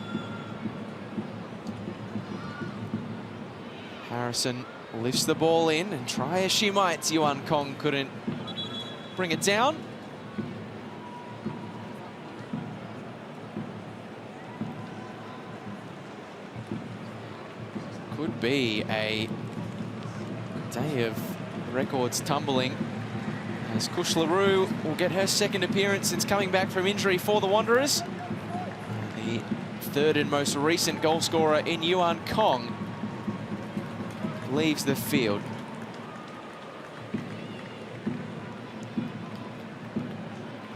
Harrison lifts the ball in, and try as she might, Yuan Kong couldn't bring it down. Could be a day of records tumbling, as Kush LaRue will get her second appearance since coming back from injury for the Wanderers. The 3rd and most recent goal scorer in Yuan Kong leaves the field.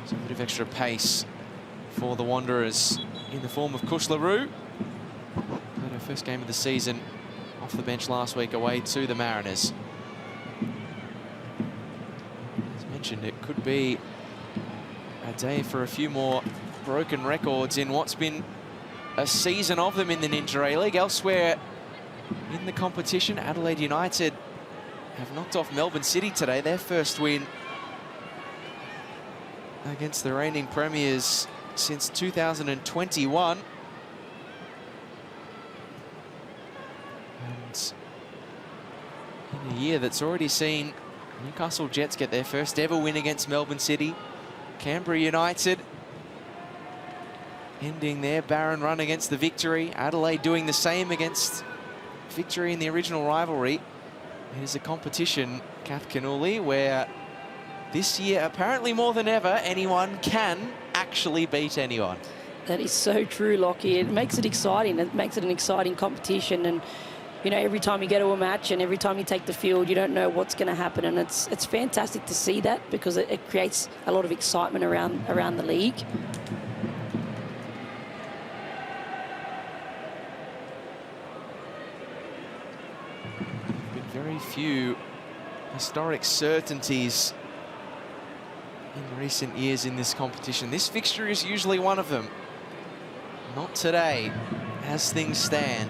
So a bit of extra pace for the Wanderers in the form of Kush LaRue. Played her first game of the season off the bench last week away to the Mariners. As mentioned, it could be a day for a few more broken records in what's been a season of them in the Ninja A-League. Elsewhere in the competition, Adelaide United have knocked off Melbourne City today, their first win against the reigning premiers since 2021. And in a year that's already seen Newcastle Jets get their first ever win against Melbourne City, Canberra United ending their barren run against the Victory, Adelaide doing the same against Victory in the original rivalry. It is a competition, Kath Canuli, where this year, apparently more than ever, anyone can actually beat anyone. That is so true, Lockie. It makes it exciting. It makes it an exciting competition. And, you know, every time you go to a match and every time you take the field, you don't know what's going to happen. And it's fantastic to see that, because it creates a lot of excitement around the league. Very few historic certainties in recent years in this competition. This fixture is usually one of them. Not today, as things stand.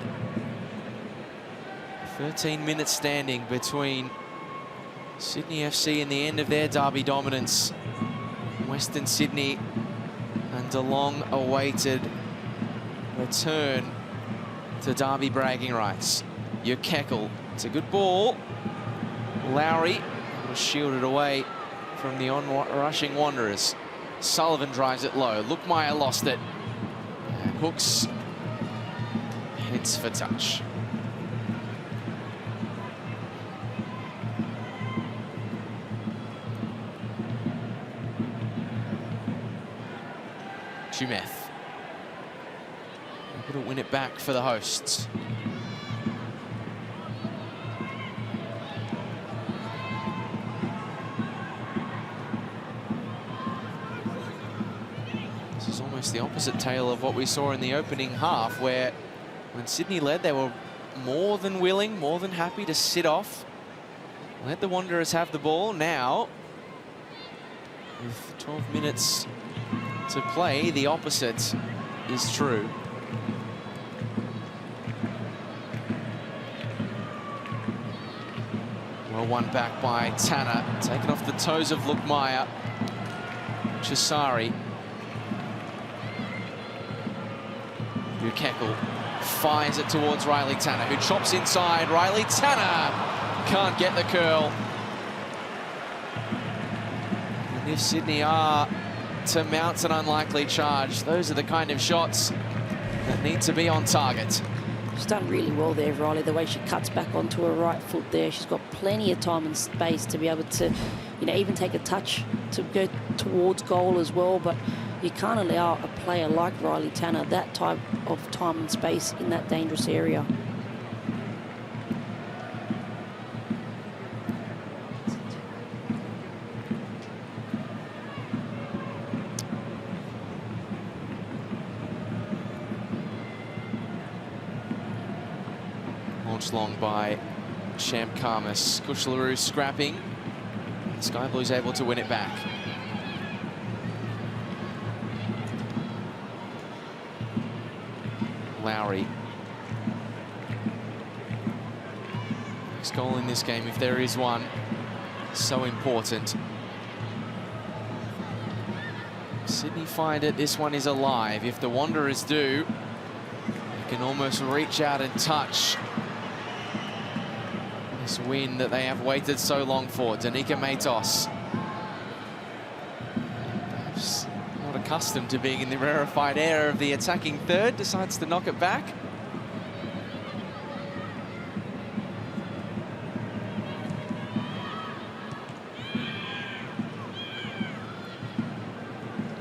13 minutes standing between Sydney FC and the end of their derby dominance. Western Sydney and a long-awaited return to derby bragging rights. Kekel. It's a good ball. Lowry was shielded away from the on-rushing Wanderers. Sullivan drives it low. Luchtmeijer lost it. And Hooks heads for touch. Chumeth. Able to win it back for the hosts. The opposite tale of what we saw in the opening half, where when Sydney led, they were more than willing, more than happy to sit off, let the Wanderers have the ball. Now, with 12 minutes to play, the opposite is true. Well, one back by Tanner, taken off the toes of Luchtmeijer. Chisari. Kekel fires it towards Riley Tanner, who chops inside. Riley Tanner can't get the curl. And if Sydney are to mount an unlikely charge, those are the kind of shots that need to be on target. She's done really well there, Riley, the way she cuts back onto her right foot there. She's got plenty of time and space to be able to, you know, even take a touch to go towards goal as well. But you can't allow a player like Riley Tanner that type of time and space in that dangerous area. Launched long by Champ Karmas. Kushlaroo scrapping. Sky Blues able to win it back. Lowry. Next goal in this game, if there is one, so important. Sydney find it, this one is alive. If the Wanderers do, they can almost reach out and touch this win that they have waited so long for. Danica Matos. Not accustomed to being in the rarefied air of the attacking third, decides to knock it back.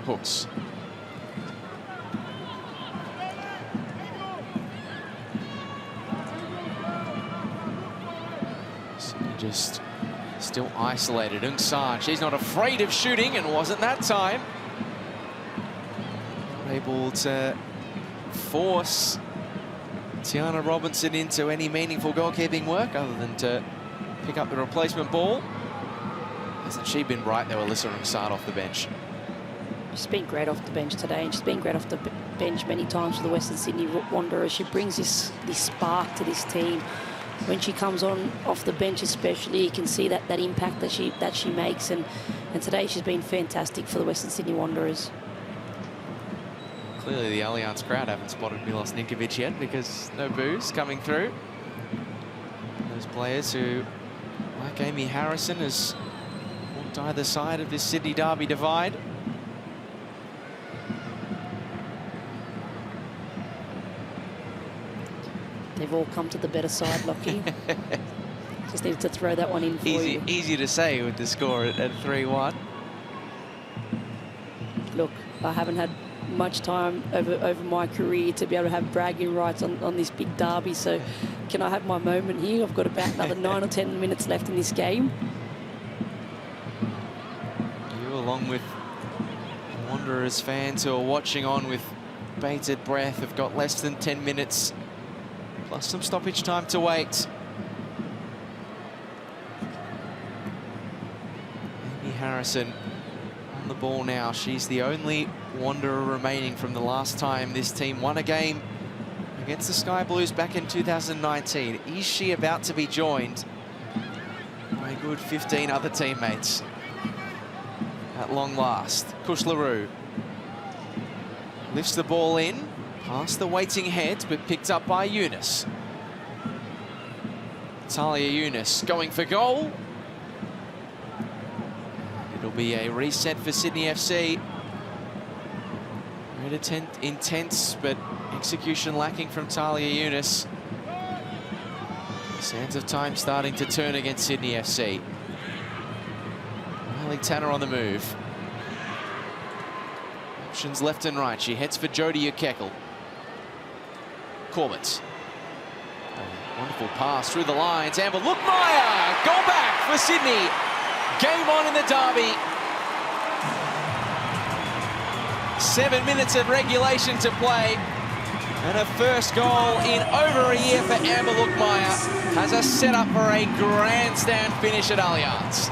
Hooks. Just still isolated. Ungsar, she's not afraid of shooting and wasn't that time. Not able to force Tiana Robinson into any meaningful goalkeeping work other than to pick up the replacement ball. Hasn't she been right though, Alyssa Rimsard off the bench? She's been great off the bench today, and she's been great off the bench many times for the Western Sydney Wanderers. She brings this spark to this team. When she comes on off the bench especially, you can see that impact that she makes, and today she's been fantastic for the Western Sydney Wanderers. Clearly the Allianz crowd haven't spotted Milos Ninkovic yet because no boos coming through. Those players who, like Amy Harrison, has walked either side of this Sydney Derby divide. They've all come to the better side, Lockie. Just needed to throw that one in for you. Easy to say with the score at 3-1. Look, I haven't had much time over my career to be able to have bragging rights on this big derby, so can I have my moment here? I've got about another 9 or 10 minutes left in this game. You, along with Wanderers fans who are watching on with bated breath, have got less than 10 minutes plus some stoppage time to wait. Amy Harrison on the ball now. She's the only Wanderer remaining from the last time this team won a game against the Sky Blues back in 2019. Is she about to be joined by a good 15 other teammates at long last? Kush LaRue lifts the ball in, past the waiting head, but picked up by Eunice. Talia Eunice going for goal. It'll be a reset for Sydney FC. Very intense, but execution lacking from Talia Eunice. Sands of time starting to turn against Sydney FC. Riley Tanner on the move. Options left and right. She heads for Jodie Ukekel. Corbett. Wonderful pass through the lines. Amber Luchtmeijer. Goal back for Sydney. Game on in the derby. 7 minutes of regulation to play. And her first goal in over a year for Amber Luchtmeijer has us set up for a grandstand finish at Allianz.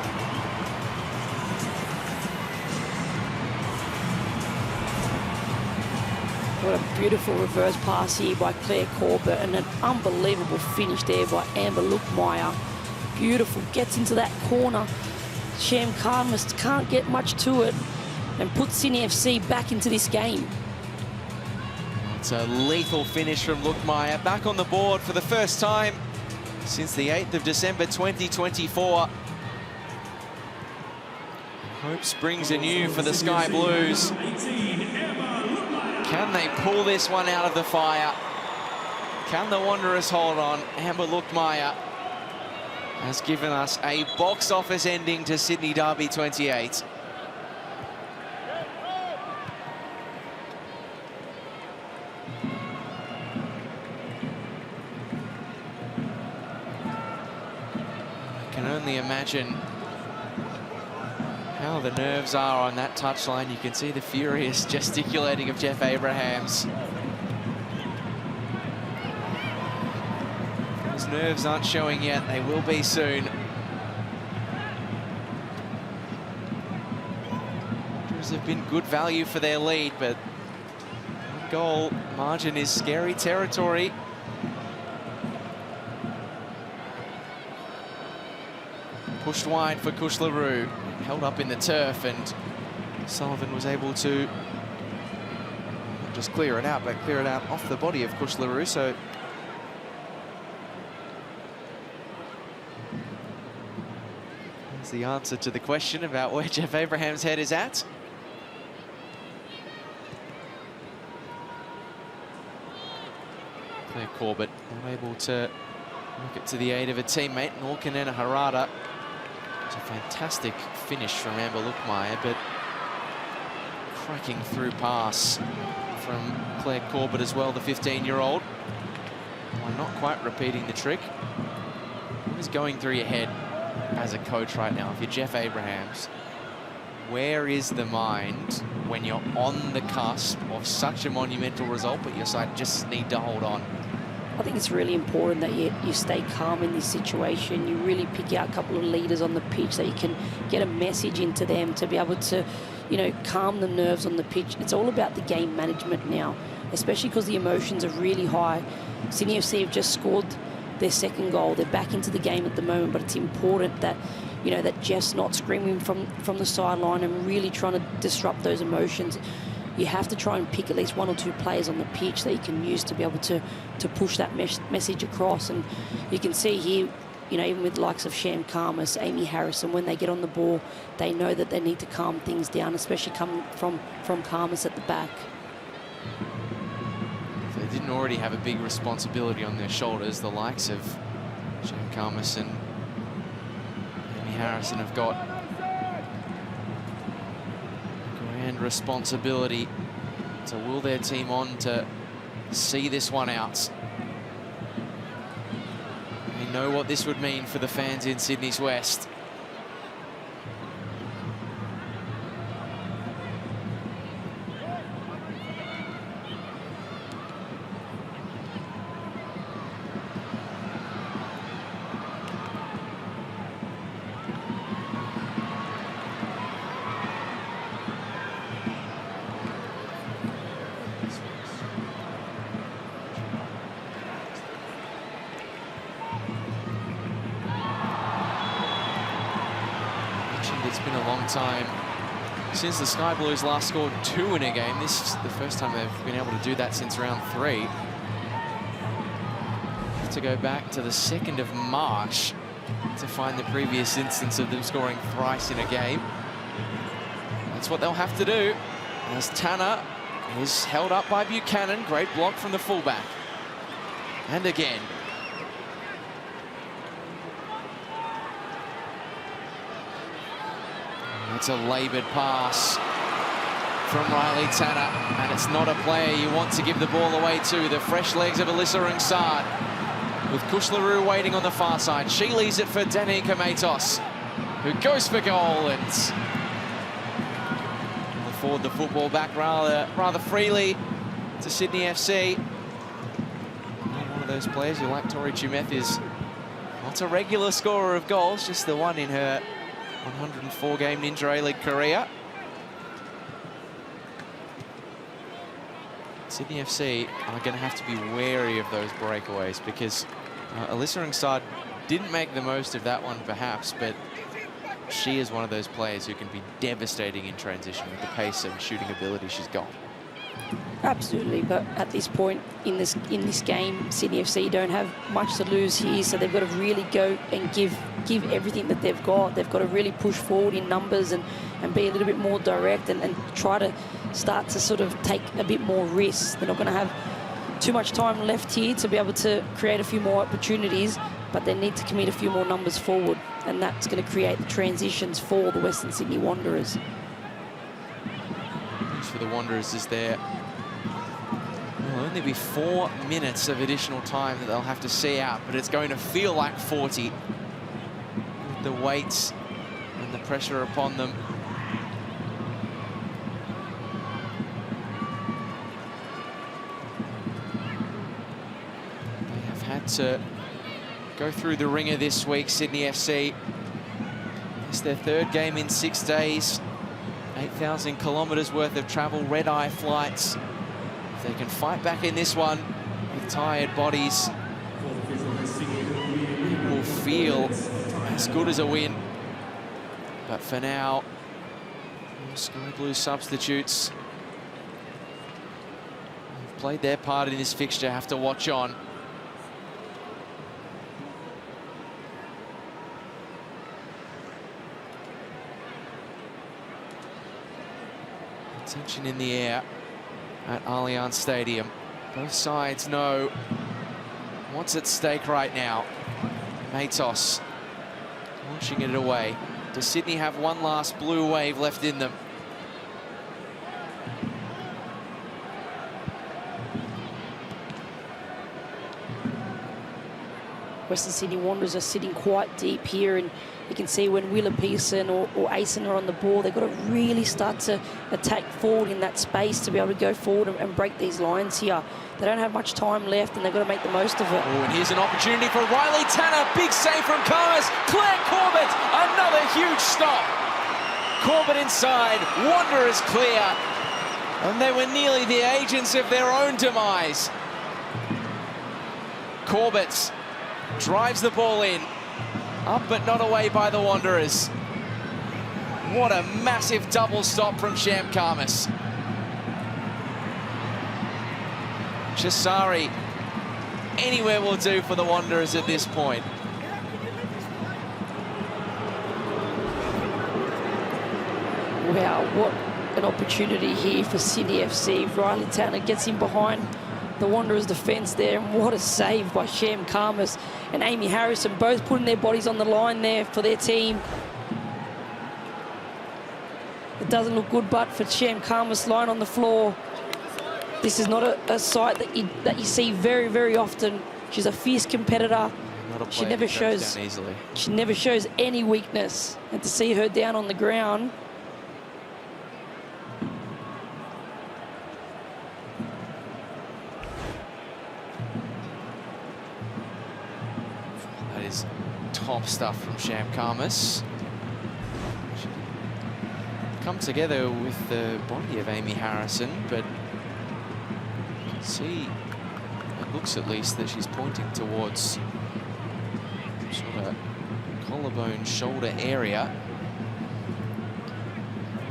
What a beautiful reverse pass here by Claire Corbett, and an unbelievable finish there by Amber Luchtmeijer. Beautiful, gets into that corner. Sham Khan can't get much to it and puts Sydney FC back into this game. It's a lethal finish from Luchtmeijer, back on the board for the first time since the 8th of December 2024. Hope springs anew for the Sky Blues. Can they pull this one out of the fire? Can the Wanderers hold on? Amber Luchtmeijer has given us a box office ending to Sydney Derby 28. I can only imagine how the nerves are on that touchline. You can see the furious gesticulating of Jeff Abrahams. Those nerves aren't showing yet. They will be soon. Wanderers have been good value for their lead, but one goal margin is scary territory. Pushed wide for Kush LaRue. Held up in the turf, and Sullivan was able to not just clear it out, but clear it out off the body of Kush LaRue. So that's the answer to the question about where Jeff Abraham's head is at. Claire Corbett unable to look it to the aid of a teammate, Norkanena Harada. It's a fantastic finish from Amber Luchtmeijer, but cracking through pass from Claire Corbett as well, the 15-year-old. Well, not quite repeating the trick. What is going through your head as a coach right now? If you're Jeff Abrahams, where is the mind when you're on the cusp of such a monumental result, but your side just need to hold on? I think it's really important that you stay calm in this situation. You really pick out a couple of leaders on the pitch that you can get a message into them to be able to, you know, calm the nerves on the pitch. It's all about the game management now, especially because the emotions are really high. Sydney FC have just scored their second goal. They're back into the game at the moment, but it's important that, you know, that Jeff's not screaming from the sideline and really trying to disrupt those emotions. You have to try and pick at least one or two players on the pitch that you can use to be able to push that message across. And you can see here, you know, even with the likes of Sham Karmas, Amy Harrison, when they get on the ball, they know that they need to calm things down, especially coming from Karmas at the back. If they didn't already have a big responsibility on their shoulders, the likes of Sham Karmas and Amy Harrison have got and responsibility to will their team on to see this one out. They know what this would mean for the fans in Sydney's West. It's been a long time since the Sky Blues last scored 2 in a game. This is the first time they've been able to do that since round 3. Have to go back to the 2nd of March to find the previous instance of them scoring thrice in a game. That's what they'll have to do, as Tanner is held up by Buchanan. Great block from the fullback. And again. It's a laboured pass from Riley Tanner, and it's not a player you want to give the ball away to. The fresh legs of Alyssa Ringsard, with Kushlaroo waiting on the far side. She leaves it for Danica Matos, who goes for goal and will forward the football back rather freely to Sydney FC. One of those players you like. Tori Chumeth is not a regular scorer of goals, just the one in her 104-game Ninja A-League career. Sydney FC are going to have to be wary of those breakaways, because Alyssa Ringsard didn't make the most of that one perhaps, but she is one of those players who can be devastating in transition with the pace and shooting ability she's got. Absolutely, but at this point in this game, Sydney FC don't have much to lose here, so they've got to really go and give everything that they've got. They've got to really push forward in numbers and be a little bit more direct and try to start to sort of take a bit more risks. They're not going to have too much time left here to be able to create a few more opportunities, but they need to commit a few more numbers forward, and that's going to create the transitions for the Western Sydney Wanderers. For the Wanderers is there. Will only be 4 minutes of additional time that they'll have to see out, but it's going to feel like 40 with the weights and the pressure upon them. They have had to go through the ringer this week, Sydney FC. It's their 3rd game in 6 days. 8,000 kilometres worth of travel, red-eye flights. If they can fight back in this one with tired bodies, it will feel as good as a win. But for now, Sky Blue substitutes have played their part in this fixture, have to watch on. Tension in the air at Allianz Stadium. Both sides know what's at stake right now. Matos launching it away. Does Sydney have one last blue wave left in them? Western Sydney Wanderers are sitting quite deep here, and you can see when Willa Pearson or Asen are on the ball, they've got to really start to attack forward in that space to be able to go forward and break these lines here. They don't have much time left, and they've got to make the most of it. Oh, and here's an opportunity for Riley Tanner. Big save from Caspers. Claire Corbett, another huge stop. Corbett inside, Wanderers clear. And they were nearly the agents of their own demise. Corbett drives the ball in. Up but not away by the Wanderers. What a massive double stop from Sham Caspers. Chisari, anywhere will do for the Wanderers at this point. Wow, what an opportunity here for Sydney FC. Riley Tanner gets in behind the Wanderers' defence there, and what a save by Sham Caspers and Amy Harrison, both putting their bodies on the line there for their team. It doesn't look good, but for Sham Caspers lying on the floor, this is not a sight that you see very, very often. She's a fierce competitor. She never shows any weakness, and to see her down on the ground. That is top stuff from Sham Caspers. Come together with the body of Amy Harrison, but you can see, it looks at least, that she's pointing towards sort of collarbone, shoulder area.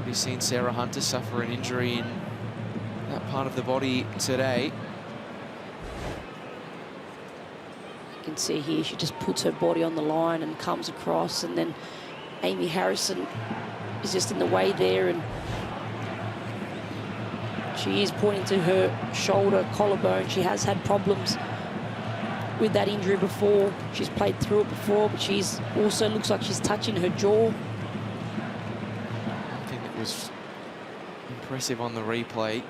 We've seen Sarah Hunter suffer an injury in that part of the body today. You can see here she just puts her body on the line and comes across, and then Amy Harrison is just in the way there, and she is pointing to her shoulder, collarbone. She has had problems with that injury before. She's played through it before, but she's also looks like she's touching her jaw. I think it was impressive on the replay.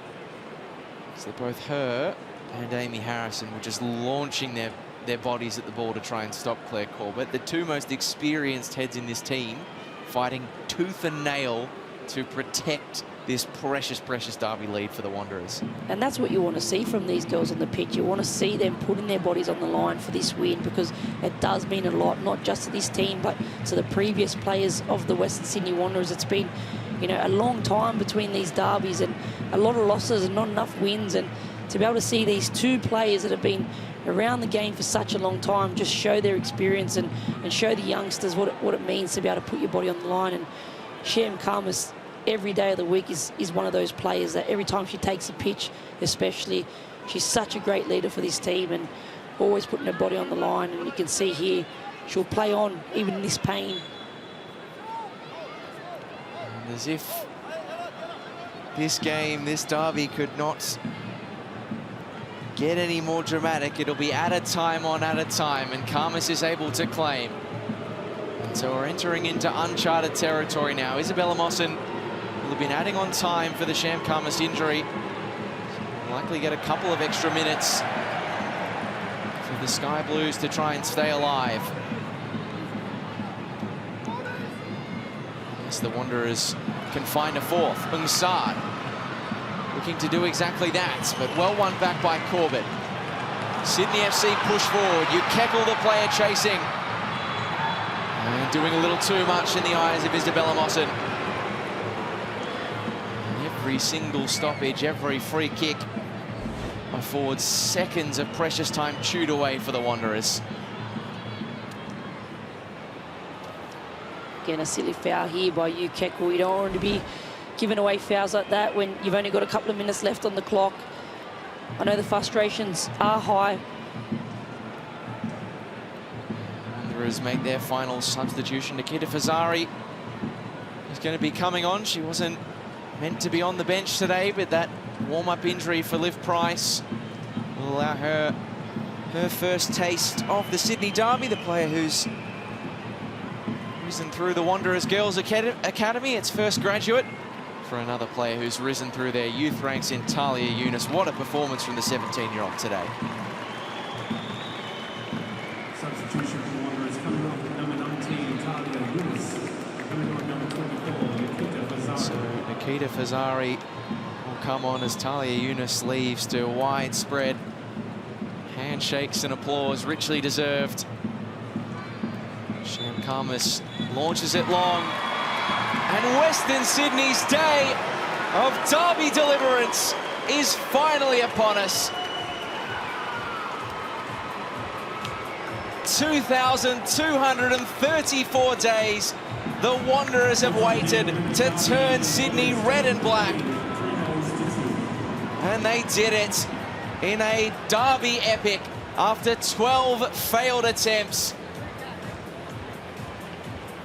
So both her and Amy Harrison were just launching their bodies at the ball to try and stop Claire Corbett. The two most experienced heads in this team fighting tooth and nail to protect this precious, precious derby lead for the Wanderers. And that's what you want to see from these girls on the pitch. You want to see them putting their bodies on the line for this win, because it does mean a lot, not just to this team, but to the previous players of the Western Sydney Wanderers. It's been, you know, a long time between these derbies and a lot of losses and not enough wins. And to be able to see these two players that have been around the game for such a long time just show their experience and show the youngsters what it means to be able to put your body on the line. And Sham Caspers, every day of the week, is one of those players that every time she takes a pitch, especially, she's such a great leader for this team and always putting her body on the line. And you can see here, she'll play on even in this pain. And as if this game, this derby, could not get any more dramatic, it'll be added time on added time, and Caspers is able to claim. And so we're entering into uncharted territory now. Isabella Mawson will have been adding on time for the Sham Caspers injury. So likely get a couple of extra minutes for the Sky Blues to try and stay alive. Yes, the Wanderers can find a fourth. Ungsad looking to do exactly that, but well won back by Corbett. Sydney FC push forward. Kekel, the player chasing. And doing a little too much in the eyes of Isabella Mawson. Every single stoppage, every free kick affords seconds of precious time chewed away for the Wanderers. Again, a silly foul here by Kekel. You don't want to be giving away fouls like that when you've only got a couple of minutes left on the clock. I know the frustrations are high. Wanderers make their final substitution. Nikita Fazari is going to be coming on. She wasn't meant to be on the bench today, but that warm-up injury for Liv Price will allow her first taste of the Sydney derby. The player who's risen through the Wanderers Girls Academy, its first graduate, for another player who's risen through their youth ranks in Talia Yunus. What a performance from the 17-year-old today. substitution for Wanderers coming off with number 19, Talia Yunus. Coming on number 24, Nikita Fazari. So Nikita Fazari will come on as Talia Yunus leaves to widespread handshakes and applause, richly deserved. Sham Karmas launches it long. And Western Sydney's day of derby deliverance is finally upon us. 2,234 days the Wanderers have waited to turn Sydney red and black. And they did it in a derby epic after 12 failed attempts.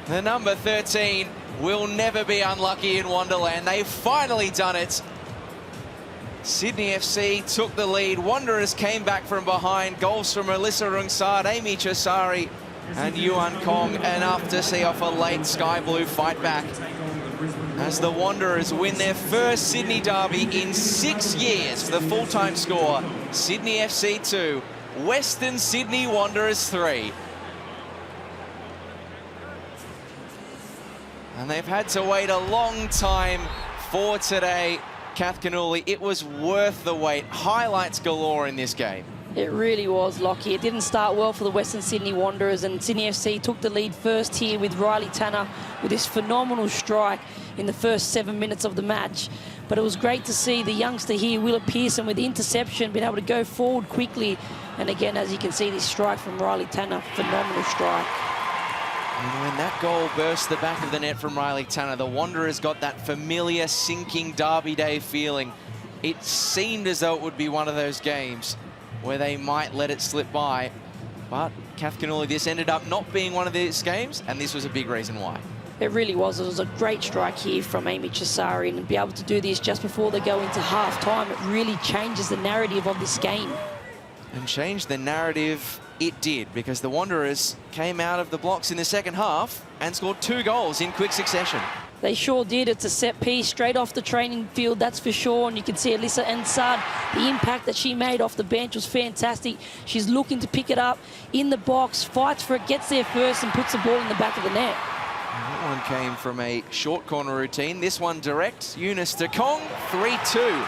The number 13 will never be unlucky in Wonderland. They've finally done it. Sydney FC took the lead. Wanderers came back from behind. Goals from Alyssa Rungsard, Amy Chisari and Yuan Kong, enough to see off a late Sky Blue fight back as the Wanderers win their first Sydney derby in 6 years. For the full-time score, Sydney FC 2, Western Sydney Wanderers 3. And they've had to wait a long time for today. Kath Canuli, it was worth the wait. Highlights galore in this game. It really was, Lockie. It didn't start well for the Western Sydney Wanderers, and Sydney FC took the lead first here with Riley Tanner with this phenomenal strike in the first 7 minutes of the match. But it was great to see the youngster here, Willa Pearson, with the interception, being able to go forward quickly. And again, as you can see, this strike from Riley Tanner, phenomenal strike. And when that goal burst the back of the net from Riley Tanner, the Wanderers got that familiar sinking derby day feeling. It seemed as though it would be one of those games where they might let it slip by. But Kath Canuli, this ended up not being one of these games, and this was a big reason why. It really was. It was a great strike here from Amy Chisari, and to be able to do this just before they go into half-time, it really changes the narrative of this game. And change the narrative it did, because the Wanderers came out of the blocks in the second half and scored 2 goals in quick succession. They sure did. It's a set piece straight off the training field, that's for sure. And you can see Alyssa Ansad, the impact that she made off the bench was fantastic. She's looking to pick it up in the box, fights for it, gets there first and puts the ball in the back of the net. And that one came from a short corner routine. This one direct. Eunice to Kong, 3-2.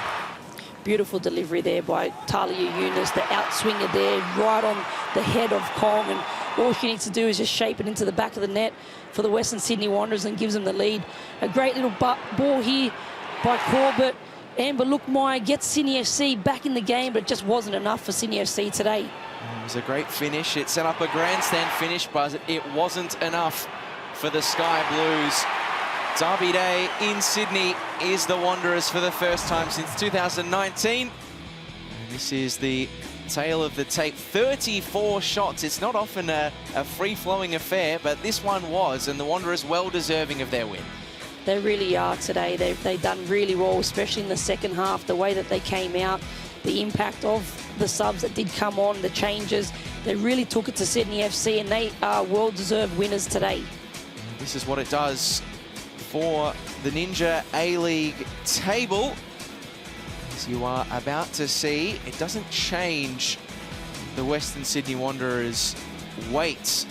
Beautiful delivery there by Talia Yunus, the outswinger there, right on the head of Kong, and all she needs to do is just shape it into the back of the net for the Western Sydney Wanderers and gives them the lead. A great little ball here by Corbett. Amber Luchtmeijer gets Sydney FC back in the game, but it just wasn't enough for Sydney FC today. It was a great finish. It set up a grandstand finish, but it wasn't enough for the Sky Blues. Derby day in Sydney is the Wanderers for the first time since 2019. And this is the tale of the tape. 34 shots. It's not often a free-flowing affair, but this one was, and the Wanderers well deserving of their win. They really are today. They've done really well, especially in the second half, the way that they came out, the impact of the subs that did come on, the changes. They really took it to Sydney FC, and they are well-deserved winners today. This is what it does for the Ninja A-League table. As you are about to see, it doesn't change the Western Sydney Wanderers' weight